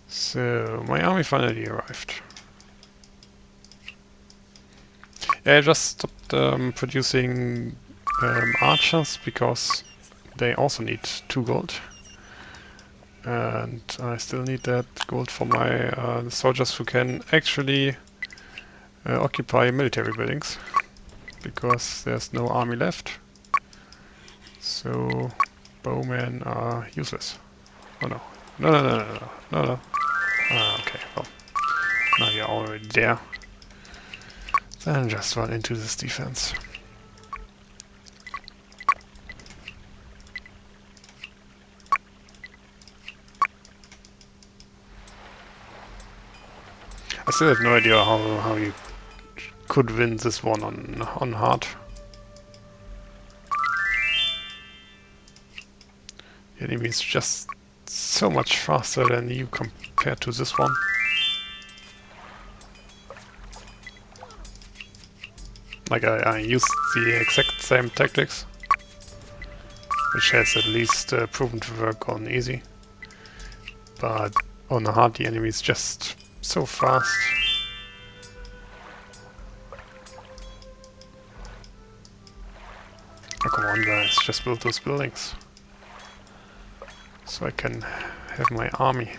So, my army finally arrived. Yeah, I just stopped producing archers because they also need 2 gold. And I still need that gold for my soldiers who can actually occupy military buildings. Because there's no army left. So, bowmen are useless. Oh no. No, no, no, no, no, no, no. Ah, okay, well. Now you're already there. Then just run into this defense. I still have no idea how you could win this one on hard. The enemy is just so much faster than you compared to this one. Like I used the exact same tactics, which has at least proven to work on easy. But on hard the enemy is just so fast. Oh, come on guys, just build those buildings. So I can have my army.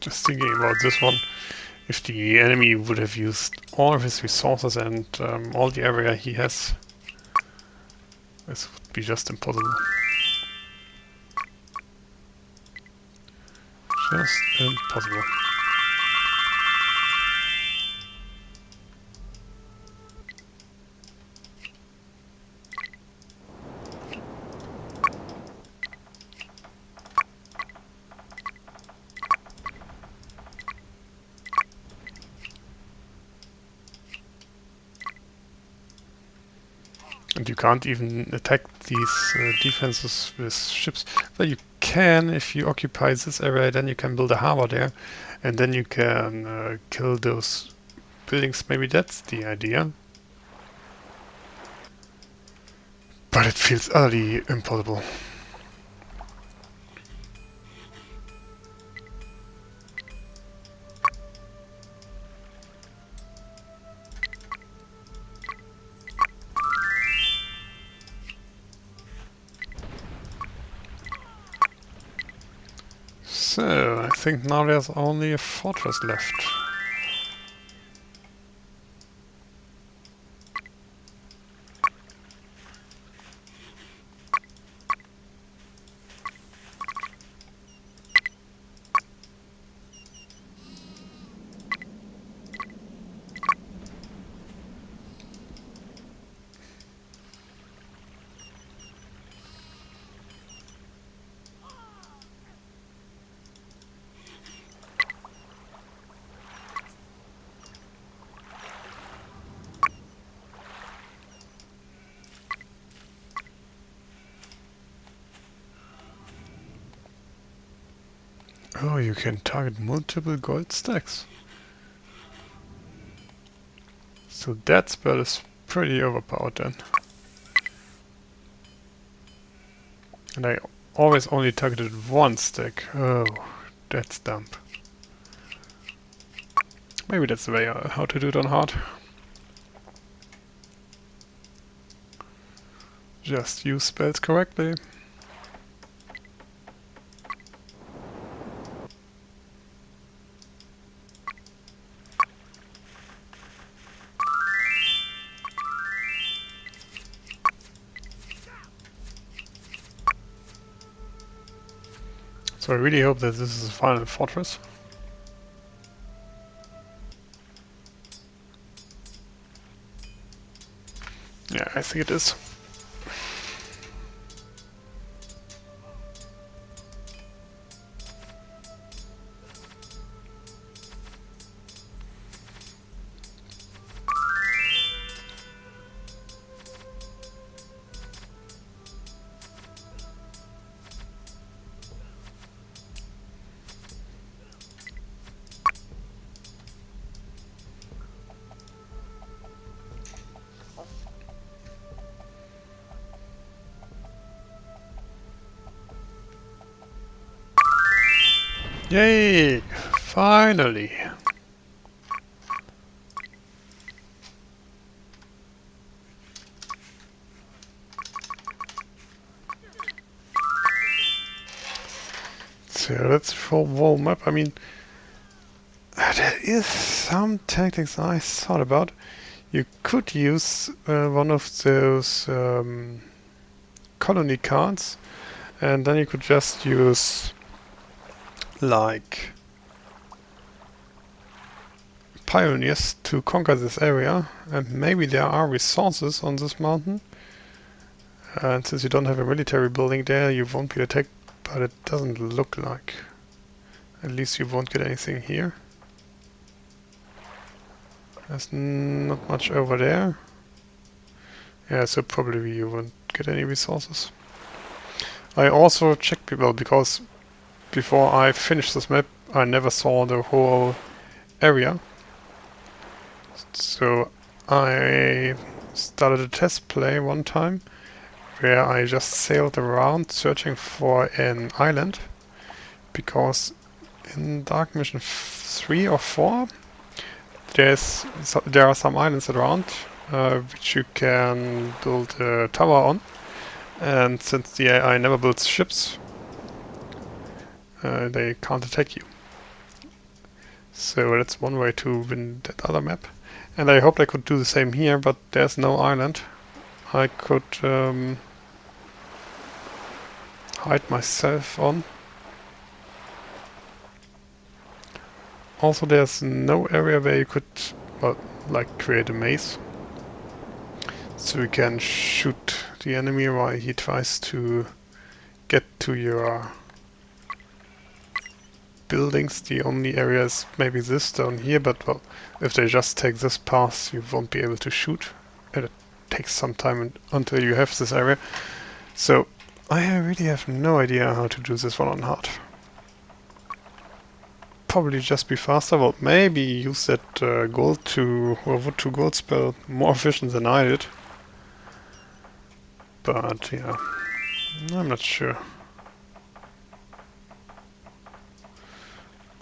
Just thinking about this one, if the enemy would have used all of his resources and all the area he has, this would be just impossible. Just impossible. And you can't even attack these defenses with ships. Well, you can if you occupy this area, then you can build a harbor there, and then you can kill those buildings. Maybe that's the idea. But it feels utterly impossible. So, I think now there's only a fortress left. Oh, you can target multiple gold stacks. So that spell is pretty overpowered then. And I always only targeted one stack. Oh, that's dumb. Maybe that's the way how to do it on hard. Just use spells correctly. So I really hope that this is the final fortress. Yeah, I think it is. Yay! Finally! So that's for warm up. I mean, there is some tactics I thought about. You could use one of those colony cards, and then you could just use like pioneers to conquer this area, and maybe there are resources on this mountain, and since you don't have a military building there you won't be attacked, but it doesn't look like. At least you won't get anything here. There's not much over there. Yeah, so probably you won't get any resources. I also checked people because before I finished this map I never saw the whole area. So I started a test play one time where I just sailed around searching for an island, because in Dark Mission 3 or 4 there are some islands around which you can build a tower on, and since the AI never builds ships, they can't attack you. So that's one way to win that other map. And I hoped I could do the same here, but there's no island. I could hide myself on. Also, there's no area where you could, well, like create a maze. So you can shoot the enemy while he tries to get to your buildings. The only area is maybe this down here, but well, if they just take this path, you won't be able to shoot. And it takes some time until you have this area. So I really have no idea how to do this one on hard. Probably just be faster. Well, maybe use that gold to, or wood to gold spell more efficient than I did. But yeah, I'm not sure.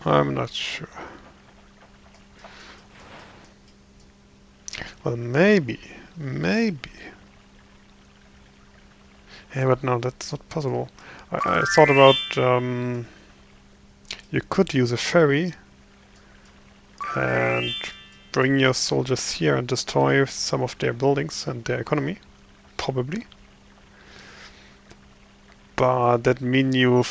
I'm not sure. Well, maybe. Yeah, but no, that's not possible. I thought about you could use a ferry and bring your soldiers here and destroy some of their buildings and their economy, probably. But that mean you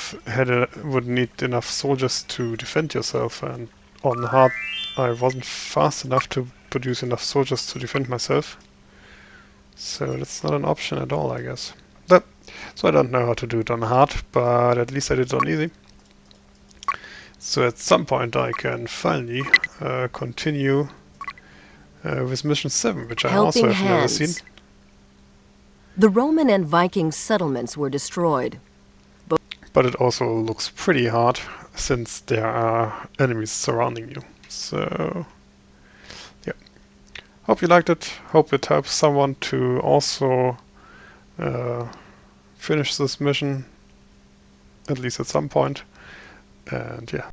would need enough soldiers to defend yourself, and on hard I wasn't fast enough to produce enough soldiers to defend myself. So that's not an option at all, I guess. But, so I don't know how to do it on hard, but at least I did it on easy. So at some point I can finally continue with mission 7, which I also have never seen. The Roman and Viking settlements were destroyed. But it also looks pretty hard, since there are enemies surrounding you. So, yeah. Hope you liked it. Hope it helps someone to also finish this mission, at least at some point. And yeah.